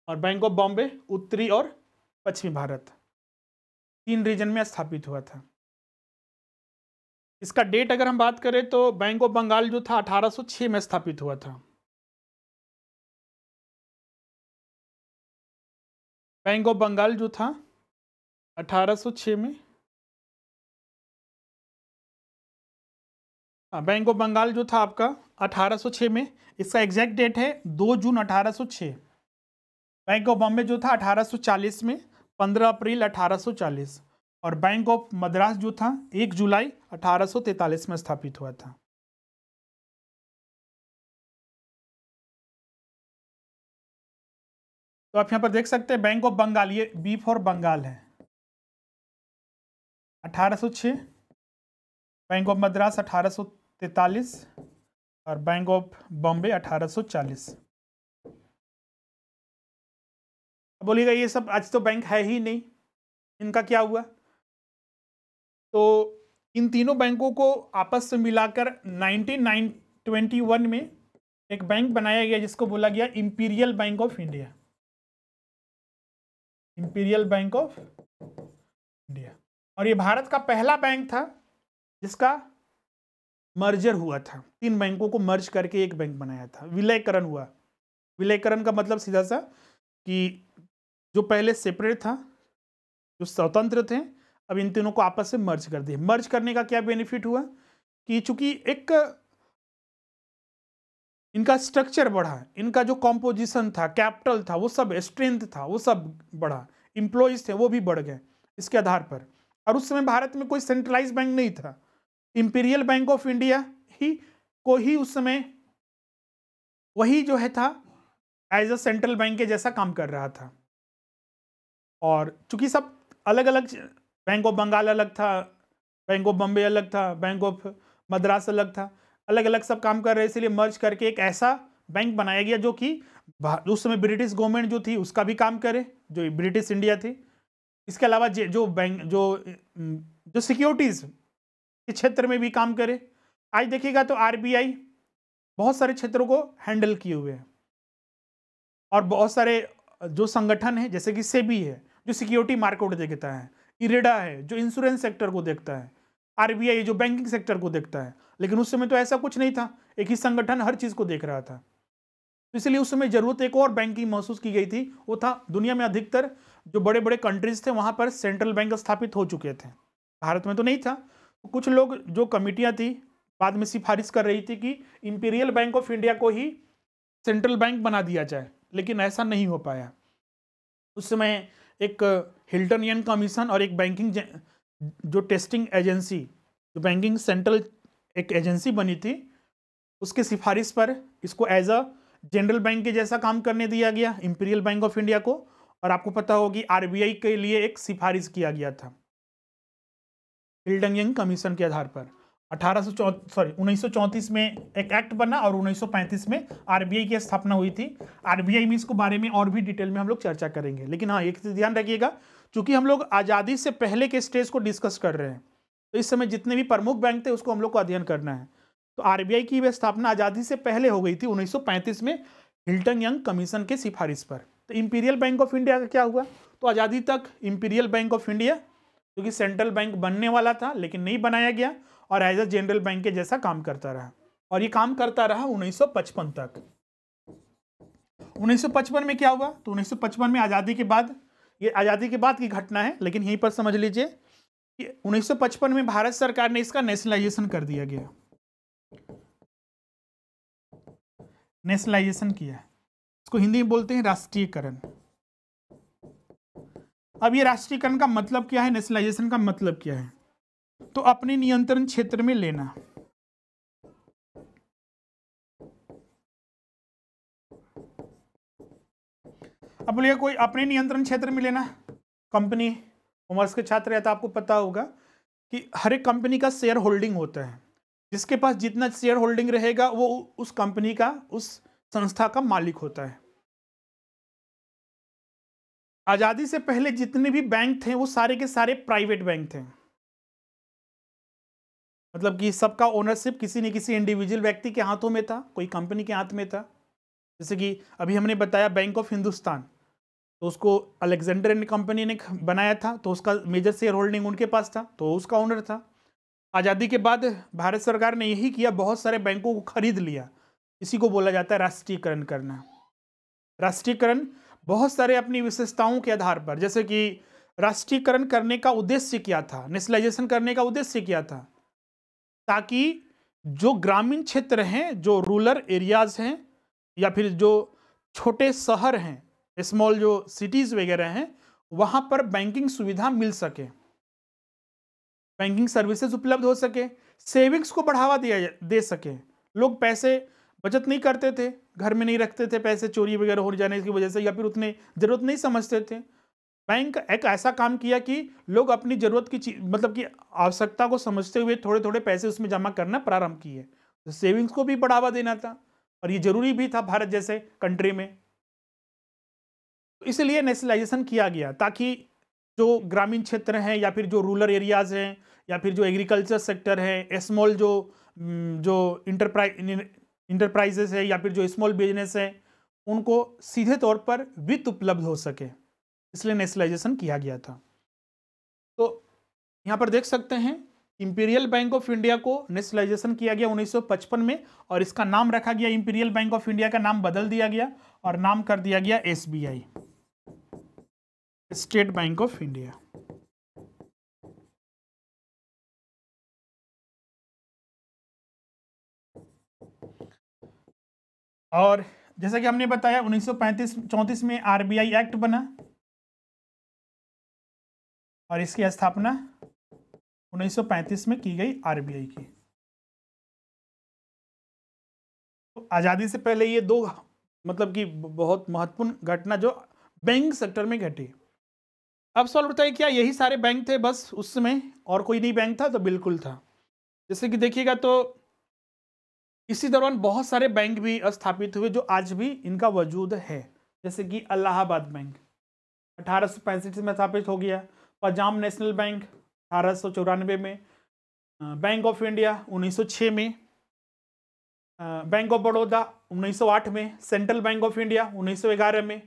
और बैंक ऑफ बॉम्बे उत्तरी और पश्चिमी भारत, 3 रीजन में स्थापित हुआ था। इसका डेट अगर हम बात करें तो बैंक ऑफ बंगाल जो था 1806 में स्थापित हुआ था। बैंक ऑफ बंगाल जो था 1806 में, बैंक ऑफ बंगाल जो था आपका 1806 में, इसका एग्जैक्ट डेट है 2 जून 1806। बैंक ऑफ बॉम्बे जो था 1840 में, 15 अप्रैल 1840, और बैंक ऑफ मद्रास जो था 1 जुलाई 1843 में स्थापित हुआ था। तो आप यहाँ पर देख सकते हैं बैंक ऑफ बंगाल, ये बी फॉर बंगाल है, 1806, बैंक ऑफ मद्रास 1843 और बैंक ऑफ बॉम्बे 1840। बोलिएगा ये सब आज तो बैंक है ही नहीं, इनका क्या हुआ? तो इन तीनों बैंकों को आपस में मिलाकर 1921 में एक बैंक बनाया गया जिसको बोला गया imperial bank of India. Imperial bank of India, और ये भारत का पहला बैंक था जिसका मर्जर हुआ था, 3 बैंकों को मर्ज करके एक बैंक बनाया था, विलयकरण हुआ। विलयकरण का मतलब सीधा सा कि जो पहले सेपरेट था, जो स्वतंत्र थे, अब इन तीनों को आपस में मर्ज कर दिए। मर्ज करने का क्या बेनिफिट हुआ कि चूंकि एक इनका स्ट्रक्चर बढ़ा, इनका जो कॉम्पोजिशन था, कैपिटल था, वो सब स्ट्रेंथ था, वो सब बढ़ा, इंप्लॉइज थे वो भी बढ़ गए इसके आधार पर। और उस समय भारत में कोई सेंट्रलाइज बैंक नहीं था, इंपीरियल बैंक ऑफ इंडिया ही उस समय वही जो है था एज अ सेंट्रल बैंक के जैसा काम कर रहा था। और चूंकि सब अलग अलग, बैंक ऑफ बंगाल अलग था, बैंक ऑफ बॉम्बे अलग था, बैंक ऑफ मद्रास अलग था, अलग अलग सब काम कर रहे, इसलिए मर्ज करके एक ऐसा बैंक बनाया गया जो कि उस समय ब्रिटिश गवर्नमेंट जो थी उसका भी काम करे, जो ब्रिटिश इंडिया थी। इसके अलावा जो बैंक जो सिक्योरिटीज के क्षेत्र में भी काम करे। आज देखिएगा तो आरबीआई बहुत सारे क्षेत्रों को हैंडल किए हुए हैं, और बहुत सारे जो संगठन है जैसे कि सेबी है जो सिक्योरिटी मार्केट देखता है, इरेडा है जो इंश्योरेंस सेक्टर को देखता है, आरबीआई जो बैंकिंग सेक्टर को देखता है, लेकिन उस समय तो ऐसा कुछ नहीं था, एक ही संगठन हर चीज को देख रहा था। तो इसलिए उस समय जरूरत एक और बैंक की महसूस की गई थी, वो था दुनिया में अधिकतर जो बड़े बड़े कंट्रीज थे वहां पर सेंट्रल बैंक स्थापित हो चुके थे, भारत में तो नहीं था। तो कुछ लोग जो कमिटियां थी बाद में सिफारिश कर रही थी कि इंपीरियल बैंक ऑफ इंडिया को ही सेंट्रल बैंक बना दिया जाए, लेकिन ऐसा नहीं हो पाया। उस समय एक हिल्टन यंग कमीशन और एक बैंकिंग जो टेस्टिंग एजेंसी, जो बैंकिंग सेंट्रल एक एजेंसी बनी थी, उसके सिफारिश पर इसको एज अ जनरल बैंक के जैसा काम करने दिया गया इंपीरियल बैंक ऑफ इंडिया को। और आपको पता होगी आरबीआई के लिए एक सिफारिश किया गया था हिल्टन यंग कमीशन के आधार पर। 1934 में एक एक्ट बना और 1935 में आरबीआई की स्थापना हुई थी। आरबीआई में इसको बारे में और भी डिटेल में हम लोग चर्चा करेंगे, लेकिन हाँ एक चीज ध्यान रखिएगा, चूंकि हम लोग आज़ादी से पहले के स्टेज को डिस्कस कर रहे हैं, तो इस समय जितने भी प्रमुख बैंक थे उसको हम लोग को अध्ययन करना है। तो आरबीआई की वह स्थापना आज़ादी से पहले हो गई थी 1935 में हिल्टन यंग कमीशन के सिफारिश पर। तो इंपीरियल बैंक ऑफ इंडिया का क्या हुआ, तो आज़ादी तक इंपीरियल बैंक ऑफ इंडिया जो कि सेंट्रल बैंक बनने वाला था लेकिन नहीं बनाया गया, और एज अ जनरल बैंक के जैसा काम करता रहा, और ये काम करता रहा 1955 तक। 1955 में क्या हुआ, तो 1955 में आज़ादी के बाद, ये आज़ादी के बाद की घटना है, लेकिन यहीं पर समझ लीजिए कि 1955 में भारत सरकार ने इसका नेशनलाइजेशन कर दिया गया, नेशनलाइजेशन किया, इसको हिंदी में बोलते हैं राष्ट्रीयकरण। अब ये राष्ट्रीयकरण का मतलब क्या है, नेशनलाइजेशन का मतलब क्या है, तो अपने नियंत्रण क्षेत्र में लेना। अब बोलिए कोई अपने नियंत्रण क्षेत्र में लेना, कंपनी, कॉमर्स के छात्र है तो आपको पता होगा कि हर एक कंपनी का शेयर होल्डिंग होता है, जिसके पास जितना शेयर होल्डिंग रहेगा वो उस कंपनी का, उस संस्था का मालिक होता है। आजादी से पहले जितने भी बैंक थे वो सारे के सारे प्राइवेट बैंक थे, मतलब कि सबका ओनरशिप किसी न किसी इंडिविजुअल व्यक्ति के हाथों में था, कोई कंपनी के हाथ में था। जैसे कि अभी हमने बताया बैंक ऑफ हिंदुस्तान, तो उसको अलेक्जेंडर एंड कंपनी ने बनाया था, तो उसका मेजर शेयर होल्डिंग उनके पास था, तो उसका ओनर था। आज़ादी के बाद भारत सरकार ने यही किया, बहुत सारे बैंकों को खरीद लिया, इसी को बोला जाता है राष्ट्रीयकरण करना। राष्ट्रीयकरण बहुत सारे अपनी विशेषताओं के आधार पर, जैसे कि राष्ट्रीयकरण करने का उद्देश्य क्या था, नेशनलाइजेशन करने का उद्देश्य क्या था, ताकि जो ग्रामीण क्षेत्र हैं, जो रूरल एरियाज हैं, या फिर जो छोटे शहर हैं, स्मॉल जो सिटीज वगैरह हैं, वहां पर बैंकिंग सुविधा मिल सके, बैंकिंग सर्विसेज उपलब्ध हो सके, सेविंग्स को बढ़ावा दे सके। लोग पैसे बचत नहीं करते थे, घर में नहीं रखते थे, पैसे चोरी वगैरह हो जाने की वजह से, या फिर उतने जरूरत नहीं समझते थे। बैंक एक ऐसा काम किया कि लोग अपनी जरूरत की चीज, मतलब कि आवश्यकता को समझते हुए थोड़े थोड़े पैसे उसमें जमा करना प्रारंभ किए। तो सेविंग्स को भी बढ़ावा देना था, और ये जरूरी भी था भारत जैसे कंट्री में। तो इसलिए नेशनलाइजेशन किया गया, ताकि जो ग्रामीण क्षेत्र हैं, या फिर जो रूरल एरियाज हैं, या फिर जो एग्रीकल्चर सेक्टर है, स्मॉल जो इंटरप्राइजेस है, या फिर जो स्मॉल बिजनेस है, उनको सीधे तौर पर वित्त उपलब्ध हो सके, इसलिए नेशनलाइजेशन किया गया था। तो यहाँ पर देख सकते हैं इंपीरियल बैंक ऑफ इंडिया को नेशनलाइजेशन किया गया 1955 में, और इसका नाम रखा गया, इंपीरियल बैंक ऑफ इंडिया का नाम बदल दिया गया और नाम कर दिया गया SBI, state bank of India. और जैसा कि हमने बताया 1934 में आरबीआई एक्ट बना, और इसकी स्थापना 1935 में की गई आरबीआई की। तो आज़ादी से पहले ये दो, मतलब कि बहुत महत्वपूर्ण घटना जो बैंक सेक्टर में घटी। अब सवाल उठता है क्या यही सारे बैंक थे बस उस समय, और कोई नहीं बैंक था, तो बिल्कुल था। जैसे कि देखिएगा तो इसी दौरान बहुत सारे बैंक भी स्थापित हुए जो आज भी इनका वजूद है, जैसे कि इलाहाबाद बैंक 1865 में स्थापित हो गया, पंजाब नेशनल बैंक 1894 में, बैंक ऑफ इंडिया 1906 में, बैंक ऑफ बड़ौदा 1908 में, सेंट्रल बैंक ऑफ इंडिया 1911 में।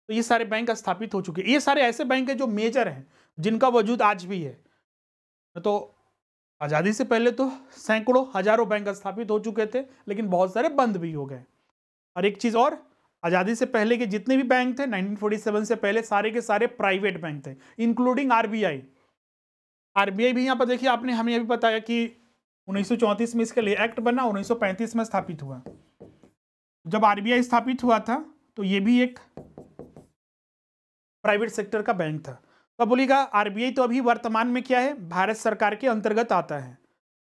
तो ये सारे बैंक स्थापित हो चुके हैं। ये सारे ऐसे बैंक हैं जो मेजर हैं, जिनका वजूद आज भी है। तो आज़ादी से पहले तो सैकड़ों हजारों बैंक स्थापित हो चुके थे, लेकिन बहुत सारे बंद भी हो गए। और एक चीज़ और, आज़ादी से पहले के जितने भी बैंक थे 1947 से पहले सारे के सारे प्राइवेट बैंक थे, इंक्लूडिंग आरबीआई। आरबीआई भी यहाँ पर देखिए, आपने हमें अभी बताया कि 1934 में इसके लिए एक्ट बना, 1935 में स्थापित हुआ। जब आरबीआई स्थापित हुआ था तो ये भी एक प्राइवेट सेक्टर का बैंक था। तो अब बोलिएगा आरबीआई तो अभी वर्तमान में क्या है, भारत सरकार के अंतर्गत आता है,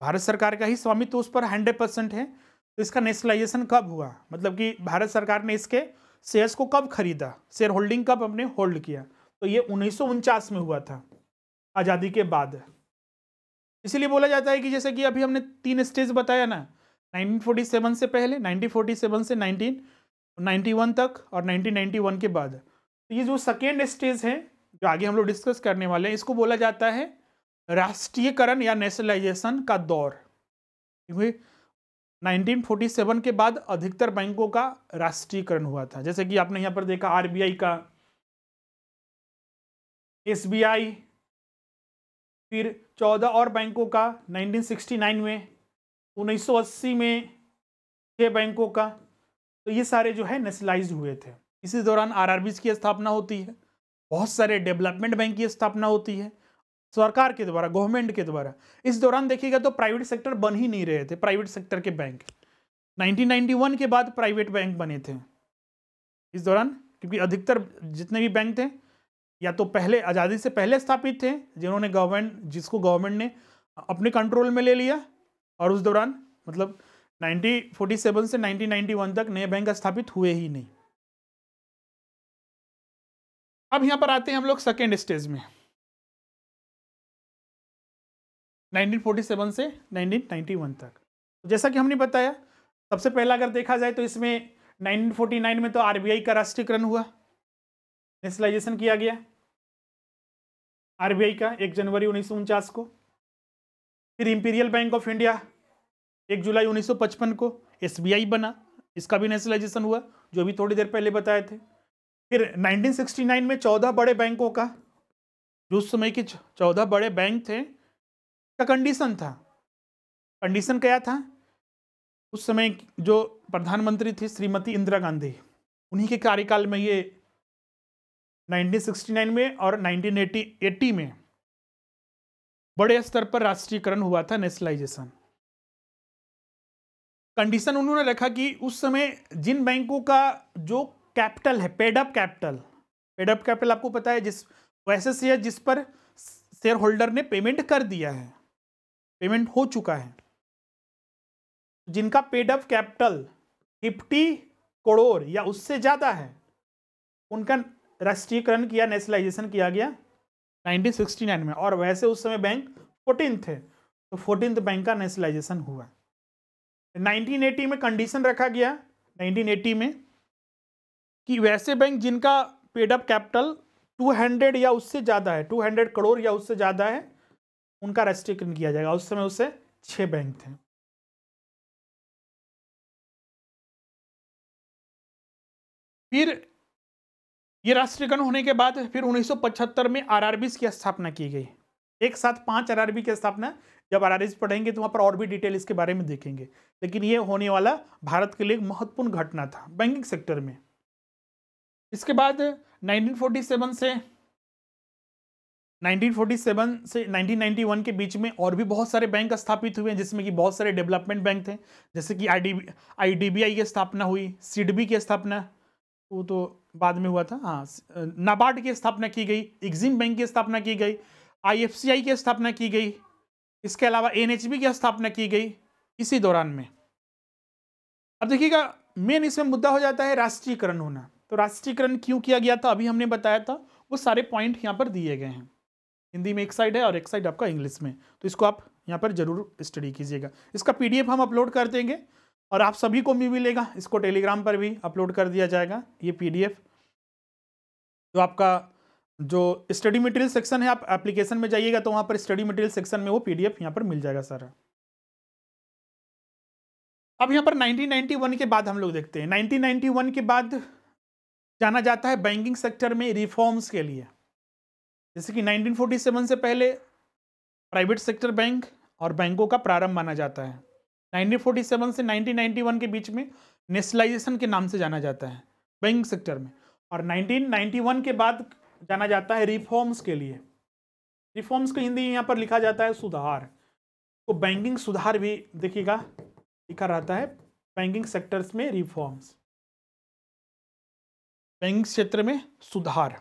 भारत सरकार का ही स्वामित्व उस पर 100% है। तो इसका नेशनलाइजेशन कब हुआ, मतलब कि भारत सरकार ने इसके शेयर्स को कब खरीदा, शेयर होल्डिंग कब अपने होल्ड किया, तो ये 1949 में हुआ था, आज़ादी के बाद। इसीलिए बोला जाता है कि जैसे कि अभी हमने 3 स्टेज बताया ना, 1947 से पहले, 1947 से 1991 तक और 1991 के बाद। तो ये जो सेकेंड स्टेज है जो आगे हम लोग डिस्कस करने वाले हैं, इसको बोला जाता है राष्ट्रीयकरण या नेशनलाइजेशन का दौर। क्योंकि 1947 के बाद अधिकतर बैंकों का राष्ट्रीयकरण हुआ था, जैसे कि आपने यहाँ पर देखा आरबीआई का, एसबीआई, फिर 14 और बैंकों का 1969 में, 1980 में 6 बैंकों का। तो ये सारे जो है नेशनलाइज हुए थे। इसी दौरान आरआरबीज की स्थापना होती है, बहुत सारे डेवलपमेंट बैंक की स्थापना होती है सरकार के द्वारा, गवर्नमेंट के द्वारा। इस दौरान देखिएगा तो प्राइवेट सेक्टर बन ही नहीं रहे थे, प्राइवेट सेक्टर के बैंक 1991 के बाद प्राइवेट बैंक बने थे इस दौरान, क्योंकि अधिकतर जितने भी बैंक थे या तो पहले आज़ादी से पहले स्थापित थे, जिसको गवर्नमेंट ने अपने कंट्रोल में ले लिया, और उस दौरान मतलब 1947 से 1991 तक नए बैंक स्थापित हुए ही नहीं। अब यहां पर आते हैं हम लोग सेकेंड स्टेज में, 1947 से 1991 तक। जैसा कि हमने बताया, सबसे पहला अगर देखा जाए तो इसमें 1949 में तो आरबीआई का राष्ट्रीयकरण हुआ, नेशनलाइजेशन किया गया आरबीआई का 1 जनवरी 1949 को। फिर इंपीरियल बैंक ऑफ इंडिया 1 जुलाई 1955 को एसबीआई बना, इसका भी नेशनलाइजेशन हुआ, जो भी थोड़ी देर पहले बताए थे। फिर 1969 में 14 बड़े बैंकों का, जो उस समय के 14 बड़े बैंक थे का कंडीशन था। कंडीशन क्या था, उस समय जो प्रधानमंत्री थी श्रीमती इंदिरा गांधी, उन्हीं के कार्यकाल में ये 1969 में और 1980 में बड़े स्तर पर राष्ट्रीयकरण हुआ था, नेशनलाइजेशन। कंडीशन उन्होंने रखा कि उस समय जिन बैंकों का जो कैपिटल है, पेड अप कैपिटल आपको पता है, जिस वैसे शेयर जिस पर शेयर होल्डर ने पेमेंट कर दिया है, पेमेंट हो चुका है, जिनका पेड अप कैपिटल 50 करोड़ या उससे ज्यादा है, उनका राष्ट्रीयकरण किया, नेशनलाइजेशन किया गया 1969 में। और वैसे उस समय बैंक 14 थे, तो 14th बैंक का नेशनलाइजेशन हुआ। 1980 में कंडीशन रखा गया, 1980 में, कि वैसे बैंक जिनका पेड अप कैपिटल 200 या उससे ज़्यादा है, 200 करोड़ या उससे ज़्यादा है, उनका राष्ट्रीयकरण किया जाएगा। उस समय उससे 6 बैंक थे। फिर ये राष्ट्रीयकरण होने के बाद फिर 1975 में आरआरबीज की स्थापना की गई, एक साथ 5 आरआरबी की स्थापना। जब आरआरबीज पढ़ेंगे तो वहाँ पर और भी डिटेल इसके बारे में देखेंगे, लेकिन ये होने वाला भारत के लिए एक महत्वपूर्ण घटना था बैंकिंग सेक्टर में। इसके बाद 1947 से 1991 के बीच में और भी बहुत सारे बैंक स्थापित हुए, जिसमें कि बहुत सारे डेवलपमेंट बैंक थे, जैसे कि आईडीबीआई की स्थापना हुई, सिडबी की स्थापना, वो तो बाद में हुआ था, हाँ, नाबार्ड की स्थापना की गई, एग्जिम बैंक की स्थापना की गई, आईएफसीआई की स्थापना की गई, इसके अलावा एनएचबी की स्थापना की गई इसी दौरान में। अब देखिएगा, मेन इसमें मुद्दा हो जाता है राष्ट्रीयकरण होना। तो राष्ट्रीयकरण क्यों किया गया था, अभी हमने बताया था, वो सारे पॉइंट यहाँ पर दिए गए हैं। हिंदी में एक साइड है और एक साइड आपका इंग्लिश में, तो इसको आप यहाँ पर जरूर स्टडी कीजिएगा। इसका पीडीएफ हम अपलोड कर देंगे और आप सभी को भी मिलेगा, इसको टेलीग्राम पर भी अपलोड कर दिया जाएगा ये पीडीएफ। तो आपका जो स्टडी मटेरियल सेक्शन है, आप एप्लीकेशन में जाइएगा तो वहाँ पर स्टडी मटेरियल सेक्शन में वो पीडीएफ यहाँ पर मिल जाएगा सारा। अब यहाँ पर 1991 के बाद हम लोग देखते हैं, 1991 के बाद जाना जाता है बैंकिंग सेक्टर में रिफॉर्म्स के लिए। जैसे कि 1947 से पहले प्राइवेट सेक्टर बैंक और बैंकों का प्रारंभ माना जाता है। 1947 से 1991 के बीच में नेशनलाइजेशन के नाम से जाना जाता है बैंक सेक्टर में, और 1991 के बाद जाना जाता है रिफॉर्म्स के लिए। रिफॉर्म्स को हिंदी यहाँ पर लिखा जाता है सुधार। तो बैंकिंग सुधार भी देखिएगा लिखा रहता है, बैंकिंग सेक्टर्स में रिफॉर्म्स, बैंकिंग क्षेत्र में सुधार।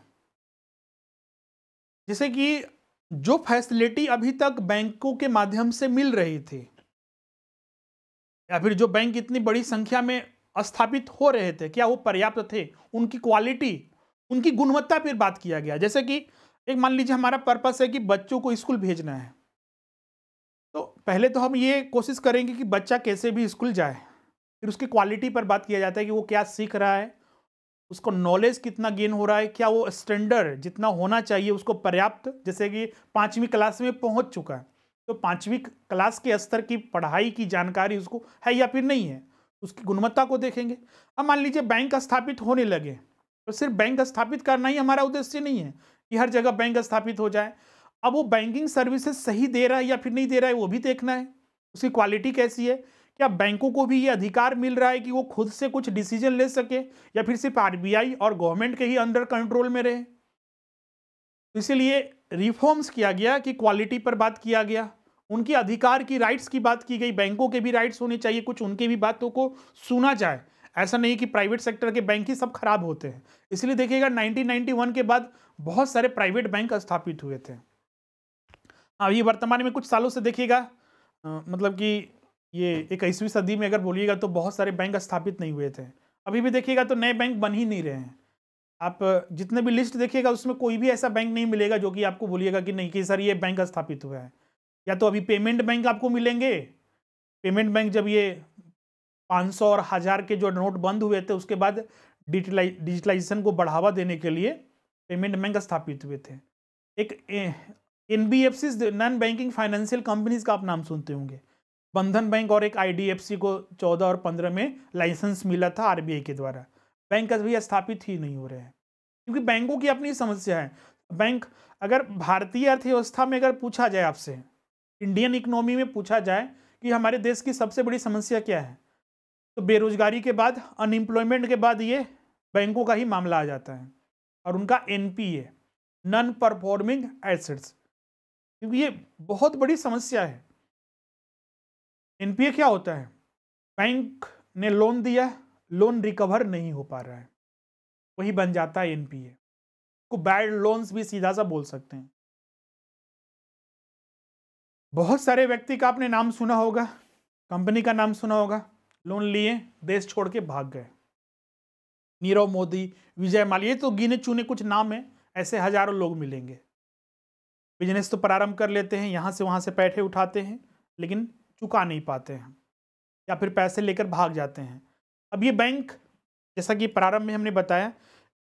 जैसे कि जो फैसिलिटी अभी तक बैंकों के माध्यम से मिल रही थी, या फिर जो बैंक इतनी बड़ी संख्या में स्थापित हो रहे थे, क्या वो पर्याप्त थे? उनकी क्वालिटी, उनकी गुणवत्ता पर बात किया गया। जैसे कि एक मान लीजिए हमारा पर्पस है कि बच्चों को स्कूल भेजना है, तो पहले तो हम ये कोशिश करेंगे कि बच्चा कैसे भी स्कूल जाए, फिर उसकी क्वालिटी पर बात किया जाता है कि वो क्या सीख रहा है, उसको नॉलेज कितना गेन हो रहा है, क्या वो स्टैंडर्ड जितना होना चाहिए उसको पर्याप्त, जैसे कि 5वीं क्लास में पहुंच चुका है तो 5वीं क्लास के स्तर की पढ़ाई की जानकारी उसको है या फिर नहीं है, उसकी गुणवत्ता को देखेंगे। अब मान लीजिए बैंक स्थापित होने लगे, तो सिर्फ बैंक स्थापित करना ही हमारा उद्देश्य नहीं है कि हर जगह बैंक स्थापित हो जाए। अब वो बैंकिंग सर्विसेज सही दे रहा है या फिर नहीं दे रहा है वो भी देखना है, उसकी क्वालिटी कैसी है, क्या बैंकों को भी ये अधिकार मिल रहा है कि वो खुद से कुछ डिसीजन ले सके या फिर सिर्फ आरबीआई और गवर्नमेंट के ही अंडर कंट्रोल में रहे। इसीलिए रिफॉर्म्स किया गया कि क्वालिटी पर बात किया गया, उनके अधिकार की राइट्स की बात की गई, बैंकों के भी राइट्स होने चाहिए, कुछ उनके भी बातों को सुना जाए। ऐसा नहीं कि प्राइवेट सेक्टर के बैंक ही सब खराब होते हैं। इसलिए देखिएगा 1991 के बाद बहुत सारे प्राइवेट बैंक स्थापित हुए थे। अभी वर्तमान में कुछ सालों से देखिएगा, मतलब कि ये 21वीं सदी में अगर बोलिएगा तो बहुत सारे बैंक स्थापित नहीं हुए थे। अभी भी देखिएगा तो नए बैंक बन ही नहीं रहे हैं। आप जितने भी लिस्ट देखिएगा उसमें कोई भी ऐसा बैंक नहीं मिलेगा जो कि आपको बोलिएगा कि नहीं कि सर ये बैंक स्थापित हुआ है। या तो अभी पेमेंट बैंक आपको मिलेंगे, पेमेंट बैंक जब ये 500 और 1000 के जो नोट बंद हुए थे उसके बाद डिजिटलाइजेशन को बढ़ावा देने के लिए पेमेंट बैंक स्थापित हुए थे। एक NBFC, non banking financial companies का आप नाम सुनते होंगे, बंधन बैंक और एक IDFC को 14 और 15 में लाइसेंस मिला था आरबीआई के द्वारा। बैंक अभी स्थापित ही नहीं हो रहे हैं क्योंकि बैंकों की अपनी समस्या है। बैंक, अगर भारतीय अर्थव्यवस्था में अगर पूछा जाए आपसे, इंडियन इकोनॉमी में पूछा जाए कि हमारे देश की सबसे बड़ी समस्या क्या है, तो बेरोजगारी के बाद, अनएम्प्लॉयमेंट के बाद ये बैंकों का ही मामला आ जाता है, और उनका NPA, नॉन परफॉर्मिंग एसेट्स, क्योंकि ये बहुत बड़ी समस्या है। NPA क्या होता है? बैंक ने लोन दिया, लोन रिकवर नहीं हो पा रहा है, वही बन जाता है NPA को। बैड लोन्स भी सीधा सा बोल सकते हैं। बहुत सारे व्यक्ति का आपने नाम सुना होगा, कंपनी का नाम सुना होगा, लोन लिए देश छोड़ के भाग गए। नीरव मोदी, विजय माल्या, ये तो गिने चुने कुछ नाम है, ऐसे हजारों लोग मिलेंगे। बिजनेस तो प्रारंभ कर लेते हैं, यहां से वहां से पैसे उठाते हैं लेकिन चुका नहीं पाते हैं, या फिर पैसे लेकर भाग जाते हैं। अब ये बैंक, जैसा कि प्रारंभ में हमने बताया,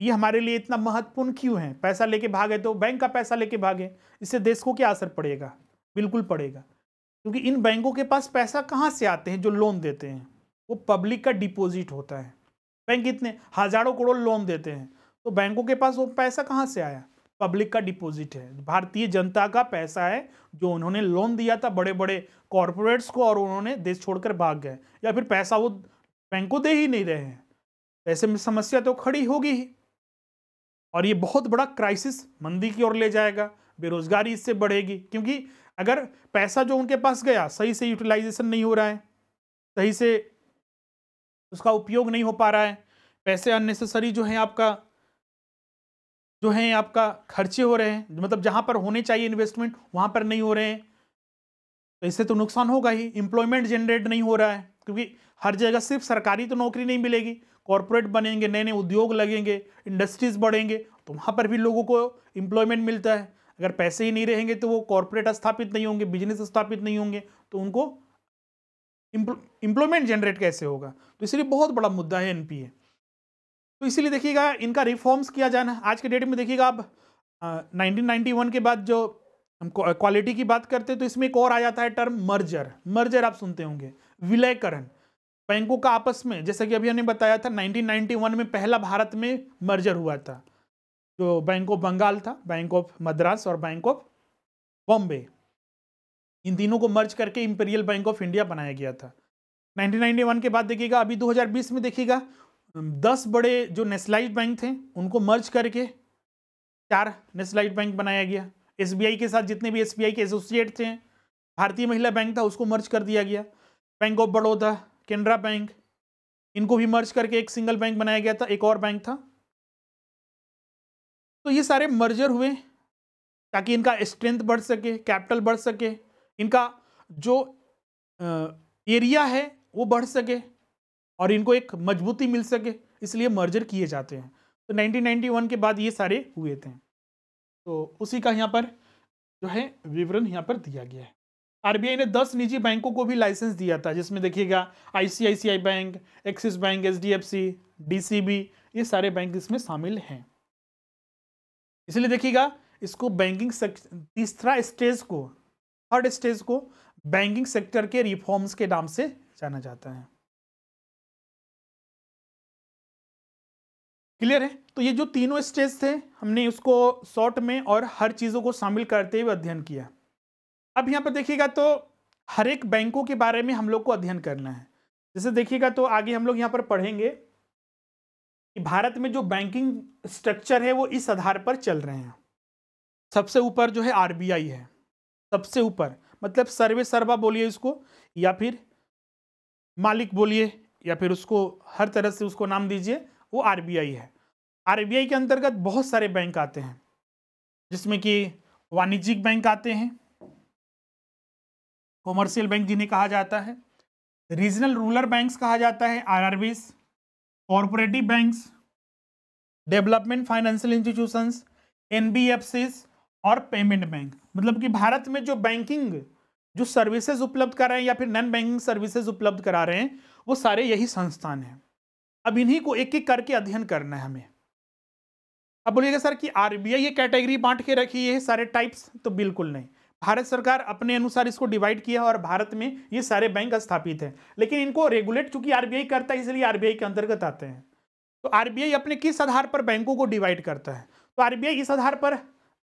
ये हमारे लिए इतना महत्वपूर्ण क्यों है? पैसा लेके भागे तो बैंक का पैसा लेके भागे, इससे देश को क्या असर पड़ेगा? बिल्कुल पड़ेगा, क्योंकि इन बैंकों के पास पैसा कहाँ से आते हैं? जो लोन देते हैं वो पब्लिक का डिपॉजिट होता है। बैंक इतने हजारों करोड़ लोन देते हैं, तो बैंकों के पास वो पैसा कहाँ से आया? पब्लिक का डिपॉजिट है, भारतीय जनता का पैसा है जो उन्होंने लोन दिया था बड़े बड़े कॉरपोरेट्स को, और उन्होंने देश छोड़कर भाग गए, या फिर पैसा वो बैंक को दे ही नहीं रहे हैं। ऐसे में समस्या तो खड़ी होगी ही, और ये बहुत बड़ा क्राइसिस, मंदी की ओर ले जाएगा, बेरोजगारी इससे बढ़ेगी। क्योंकि अगर पैसा जो उनके पास गया सही से यूटिलाइजेशन नहीं हो रहा है, सही से उसका उपयोग नहीं हो पा रहा है, पैसे अननेसेसरी जो है आपका खर्चे हो रहे हैं, मतलब जहां पर होने चाहिए इन्वेस्टमेंट वहां पर नहीं हो रहे हैं, तो इससे तो नुकसान होगा ही। एम्प्लॉयमेंट जनरेट नहीं हो रहा है, क्योंकि हर जगह सिर्फ सरकारी तो नौकरी नहीं मिलेगी, कॉर्पोरेट बनेंगे, नए नए उद्योग लगेंगे, इंडस्ट्रीज बढ़ेंगे, तो वहां पर भी लोगों को एम्प्लॉयमेंट मिलता है। अगर पैसे ही नहीं रहेंगे तो वो कॉर्पोरेट स्थापित नहीं होंगे, बिजनेस स्थापित नहीं होंगे, तो उनको एम्प्लॉयमेंट जनरेट कैसे होगा? तो इसलिए बहुत बड़ा मुद्दा है NPA। तो इसीलिए देखिएगा इनका रिफॉर्म्स किया जाना। आज के डेट में देखिएगा आप 1991 के बाद जो हम क्वालिटी की बात करते हैं तो इसमें एक और आ जाता है टर्म मर्जर आप सुनते होंगे, विलयकरण। बैंकों का आपस में, जैसे कि अभी हमने बताया था 1991 में पहला भारत में मर्जर हुआ था, जो बैंक ऑफ बंगाल था, बैंक ऑफ मद्रास और बैंक ऑफ बॉम्बे। इन तीनों को मर्ज करके इंपीरियल बैंक ऑफ इंडिया बनाया गया था। 1991 के बाद देखिएगा, अभी 2020 में देखिएगा 10 बड़े जो नेशनलाइज्ड बैंक थे उनको मर्ज करके 4 नेशनलाइज्ड बैंक बनाया गया। एसबीआई के साथ जितने भी एसबीआई के एसोसिएट थे, भारतीय महिला बैंक था उसको मर्ज कर दिया गया। Bank of Baroda, Canara bank, इनको भी मर्ज करके एक सिंगल बैंक बनाया गया था। एक और बैंक था। तो ये सारे मर्जर हुए ताकि इनका स्ट्रेंथ बढ़ सके, कैपिटल बढ़ सके, इनका जो एरिया है वो बढ़ सके और इनको एक मजबूती मिल सके, इसलिए मर्जर किए जाते हैं। तो 1991 के बाद ये सारे हुए थे। तो उसी का यहाँ पर जो है विवरण यहाँ पर दिया गया है। आरबीआई ने 10 निजी बैंकों को भी लाइसेंस दिया था, जिसमें देखिएगा ICICI bank, axis bank, HDFC, DCB, ये सारे बैंक इसमें शामिल हैं। इसलिए देखिएगा इसको बैंकिंग तीसरा स्टेज को, थर्ड स्टेज को बैंकिंग सेक्टर के रिफॉर्म्स के नाम से जाना जाता है। क्लियर है? तो ये जो तीनों स्टेज थे हमने उसको शॉर्ट में और हर चीजों को शामिल करते हुए अध्ययन किया। अब यहाँ पर देखिएगा तो हर एक बैंकों के बारे में हम लोग को अध्ययन करना है। जैसे देखिएगा तो आगे हम लोग यहाँ पर पढ़ेंगे कि भारत में जो बैंकिंग स्ट्रक्चर है वो इस आधार पर चल रहे हैं। सबसे ऊपर जो है आरबीआई है, सबसे ऊपर, मतलब सर्वे सर्वा बोलिए इसको, या फिर मालिक बोलिए, या फिर उसको हर तरह से उसको नाम दीजिए, वो आरबीआई है। आरबीआई के अंतर्गत बहुत सारे बैंक आते हैं, जिसमें कि वाणिज्यिक बैंक आते हैं, कॉमर्शियल बैंक जिन्हें कहा जाता है, रीजनल रूरल बैंक्स कहा जाता है RRBs, corporative banks, development financial institutions, NBFCs और पेमेंट बैंक। मतलब कि भारत में जो बैंकिंग जो सर्विसेज उपलब्ध करा रहे हैं या फिर नॉन बैंकिंग सर्विसेज उपलब्ध करा रहे हैं वो सारे यही संस्थान हैं। अब इन्हीं को एक एक करके अध्ययन करना है हमें। अब बोलिएगा सर कि आरबीआई ये कैटेगरी बांट के रखी है सारे टाइप्स, तो बिल्कुल नहीं। भारत सरकार अपने अनुसार इसको डिवाइड किया और भारत में ये सारे बैंक स्थापित हैं, लेकिन इनको रेगुलेट चूंकि आरबीआई करता है इसलिए आरबीआई के अंतर्गत आते हैं। तो आरबीआई अपने किस आधार पर बैंकों को डिवाइड करता है? तो आरबीआई इस आधार पर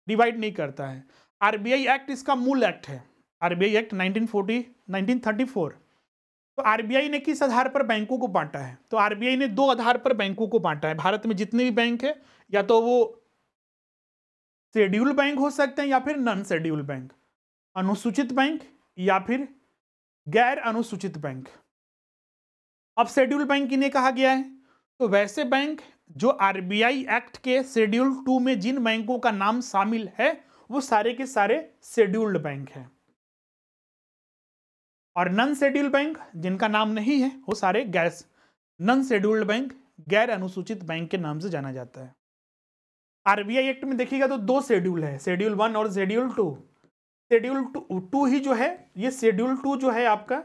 डिवाइड नहीं करता है। आरबीआई एक्ट इसका मूल एक्ट है, आरबीआई एक्ट 1934। तो आरबीआई ने किस आधार पर बैंकों को बांटा है? तो आरबीआई ने 2 आधार पर बैंकों को बांटा है। भारत में जितने भी बैंक है या तो वो शेड्यूल बैंक हो सकते हैं या फिर नॉन शेड्यूल बैंक, अनुसूचित बैंक या फिर गैर अनुसूचित बैंक। अब शेड्यूल बैंक किन्हें कहा गया है? तो वैसे बैंक जो आरबीआई एक्ट के शेड्यूल 2 में जिन बैंकों का नाम शामिल है वो सारे के सारे शेड्यूल्ड बैंक हैं, और नॉन शेड्यूल्ड बैंक जिनका नाम नहीं है वो सारे नॉन शेड्यूल्ड बैंक, गैर अनुसूचित बैंक के नाम से जाना जाता है। आरबीआई एक्ट में देखिएगा तो 2 शेड्यूल है, शेड्यूल 1 और शेड्यूल 2। शेड्यूल 2 ही जो है, ये शेड्यूल 2 जो है आपका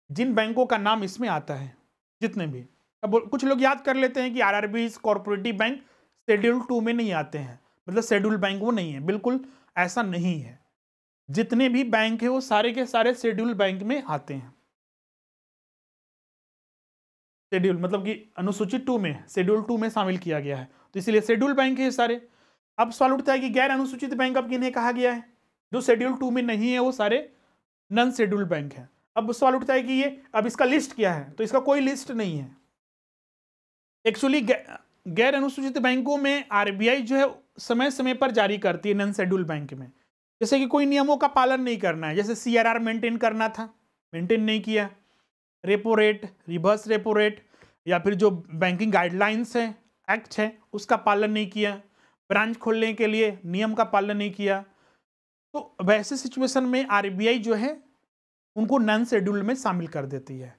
जिन बैंकों का नाम इसमें आता है जितने भी। अब कुछ लोग याद कर लेते हैं कि आरआरबी कॉर्पोरेटिव बैंक शेड्यूल 2 में नहीं आते हैं, मतलब शेड्यूल बैंक वो नहीं है। बिल्कुल ऐसा नहीं है, जितने भी बैंक है वो सारे के सारे शेड्यूल बैंक में आते हैं। शेड्यूल मतलब कि अनुसूचित 2 में, शेड्यूल 2 में शामिल किया गया है, तो इसलिए शेड्यूल बैंक है ये सारे। अब सवाल उठता है कि गैर अनुसूचित बैंक अब किन्हें कहा गया है? जो शेड्यूल 2 में नहीं है वो सारे नॉन शेड्यूल बैंक है। अब सवाल उठता है कि ये अब इसका लिस्ट क्या है? तो इसका कोई लिस्ट नहीं है। एक्चुअली गैर अनुसूचित बैंकों में आरबीआई जो है समय समय पर जारी करती है नॉन शेड्यूल बैंक में। जैसे कि कोई नियमों का पालन नहीं करना है, जैसे सीआरआर मेंटेन करना था, मेंटेन नहीं किया, repo rate, reverse repo rate, या फिर जो बैंकिंग गाइडलाइंस है, एक्ट है, उसका पालन नहीं किया, ब्रांच खोलने के लिए नियम का पालन नहीं किया, तो वैसे सिचुएशन में आरबीआई जो है उनको नॉन शेड्यूल में शामिल कर देती है।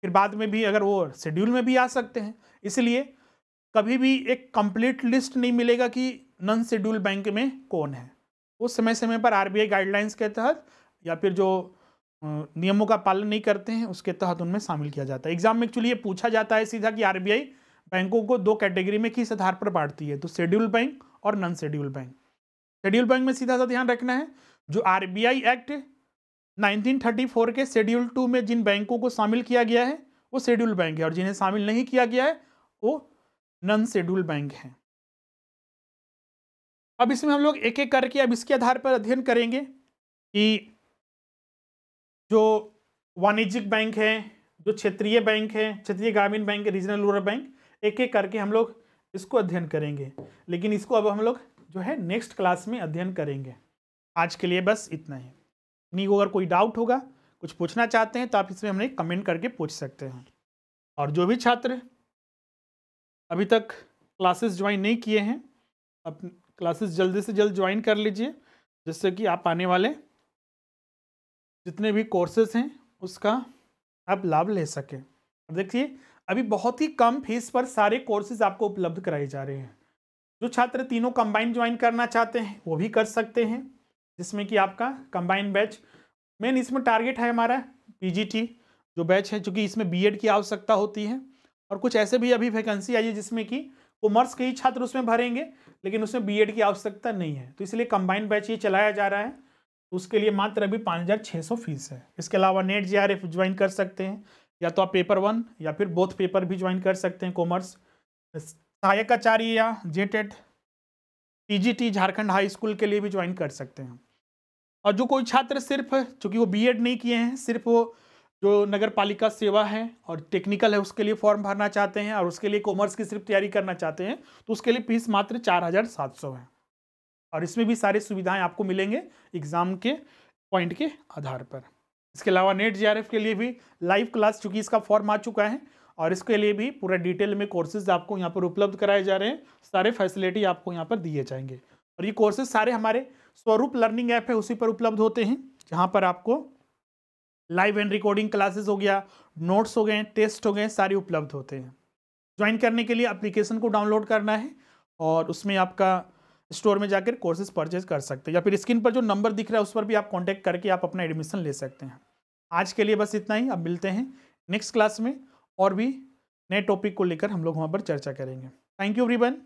फिर बाद में भी अगर वो शेड्यूल में भी आ सकते हैं, इसलिए कभी भी एक कंप्लीट लिस्ट नहीं मिलेगा कि नॉन शेड्यूल बैंक में कौन है। वो समय समय पर आरबीआई गाइडलाइंस के तहत या फिर जो नियमों का पालन नहीं करते हैं उसके तहत उनमें शामिल किया जाता है। एग्जाम में एक्चुअली ये पूछा जाता है सीधा कि आरबीआई बैंकों को 2 कैटेगरी में किस आधार पर बांटती है, तो शेड्यूल बैंक और non schedule bank. Schedule bank में सीधा सा ध्यान रखना है, जो आरबीआई एक्ट 1934 के शेड्यूल 2 में जिन बैंकों को शामिल किया गया है वो शेड्यूल बैंक है, और जिन्हें शामिल नहीं किया गया है वो नॉन शेड्यूल बैंक है। अब इसमें हम लोग एक एक करके अब इसके आधार पर अध्ययन करेंगे कि जो वाणिज्यिक बैंक है, जो क्षेत्रीय बैंक है, क्षेत्रीय ग्रामीण बैंक, रीजनल रूरल बैंक, एक एक करके हम लोग इसको अध्ययन करेंगे। लेकिन इसको अब हम लोग जो है नेक्स्ट क्लास में अध्ययन करेंगे। आज के लिए बस इतना ही। नहीं को अगर कोई डाउट होगा, कुछ पूछना चाहते हैं तो आप इसमें हमने कमेंट करके पूछ सकते हैं। और जो भी छात्र अभी तक क्लासेस ज्वाइन नहीं किए हैं, अब क्लासेस जल्दी से जल्द ज्वाइन कर लीजिए, जिससे कि आप आने वाले जितने भी कोर्सेज हैं उसका आप लाभ ले सकें। अब देखिए अभी बहुत ही कम फीस पर सारे कोर्सेज आपको उपलब्ध कराए जा रहे हैं। जो छात्र तीनों कंबाइन ज्वाइन करना चाहते हैं वो भी कर सकते हैं, जिसमें कि आपका कंबाइन बैच मेन इसमें टारगेट है हमारा पीजीटी जो बैच है, चूँकि इसमें बीएड की आवश्यकता होती है। और कुछ ऐसे भी अभी वैकेंसी आई है जिसमें कि कॉमर्स के ही छात्र उसमें भरेंगे, लेकिन उसमें बीएड की आवश्यकता नहीं है, तो इसलिए कंबाइन बैच ये चलाया जा रहा है। तो उसके लिए मात्र अभी 5,600 फीस है। इसके अलावा नेट जेआरएफ ज्वाइन कर सकते हैं, या तो आप पेपर 1 या फिर बोथ पेपर भी ज्वाइन कर सकते हैं। कॉमर्स सहायक आचार्य या JTET TGT Jharkhand high school के लिए भी ज्वाइन कर सकते हैं। और जो कोई छात्र सिर्फ चूँकि वो बीएड नहीं किए हैं, सिर्फ वो जो नगर पालिका सेवा है और टेक्निकल है उसके लिए फॉर्म भरना चाहते हैं और उसके लिए कॉमर्स की सिर्फ तैयारी करना चाहते हैं, तो उसके लिए फीस मात्र 4,700 है। और इसमें भी सारी सुविधाएं आपको मिलेंगे एग्जाम के पॉइंट के आधार पर। इसके अलावा नेट जेआरएफ के लिए भी लाइव क्लास, चूँकि इसका फॉर्म आ चुका है और इसके लिए भी पूरा डिटेल में कोर्सेज आपको यहाँ पर उपलब्ध कराए जा रहे हैं। सारे फैसिलिटी आपको यहाँ पर दिए जाएंगे। और ये कोर्सेज सारे हमारे स्वरूप लर्निंग ऐप है उसी पर उपलब्ध होते हैं, जहाँ पर आपको लाइव एंड रिकॉर्डिंग क्लासेस हो गया, नोट्स हो गए, टेस्ट हो गए, सारे उपलब्ध होते हैं। ज्वाइन करने के लिए एप्लीकेशन को डाउनलोड करना है और उसमें आपका स्टोर में जाकर कोर्सेज परचेज कर सकते हैं, या फिर स्क्रीन पर जो नंबर दिख रहा है उस पर भी आप कांटेक्ट करके आप अपना एडमिशन ले सकते हैं। आज के लिए बस इतना ही। अब मिलते हैं नेक्स्ट क्लास में और भी नए टॉपिक को लेकर हम लोग वहाँ पर चर्चा करेंगे। Thank you everyone.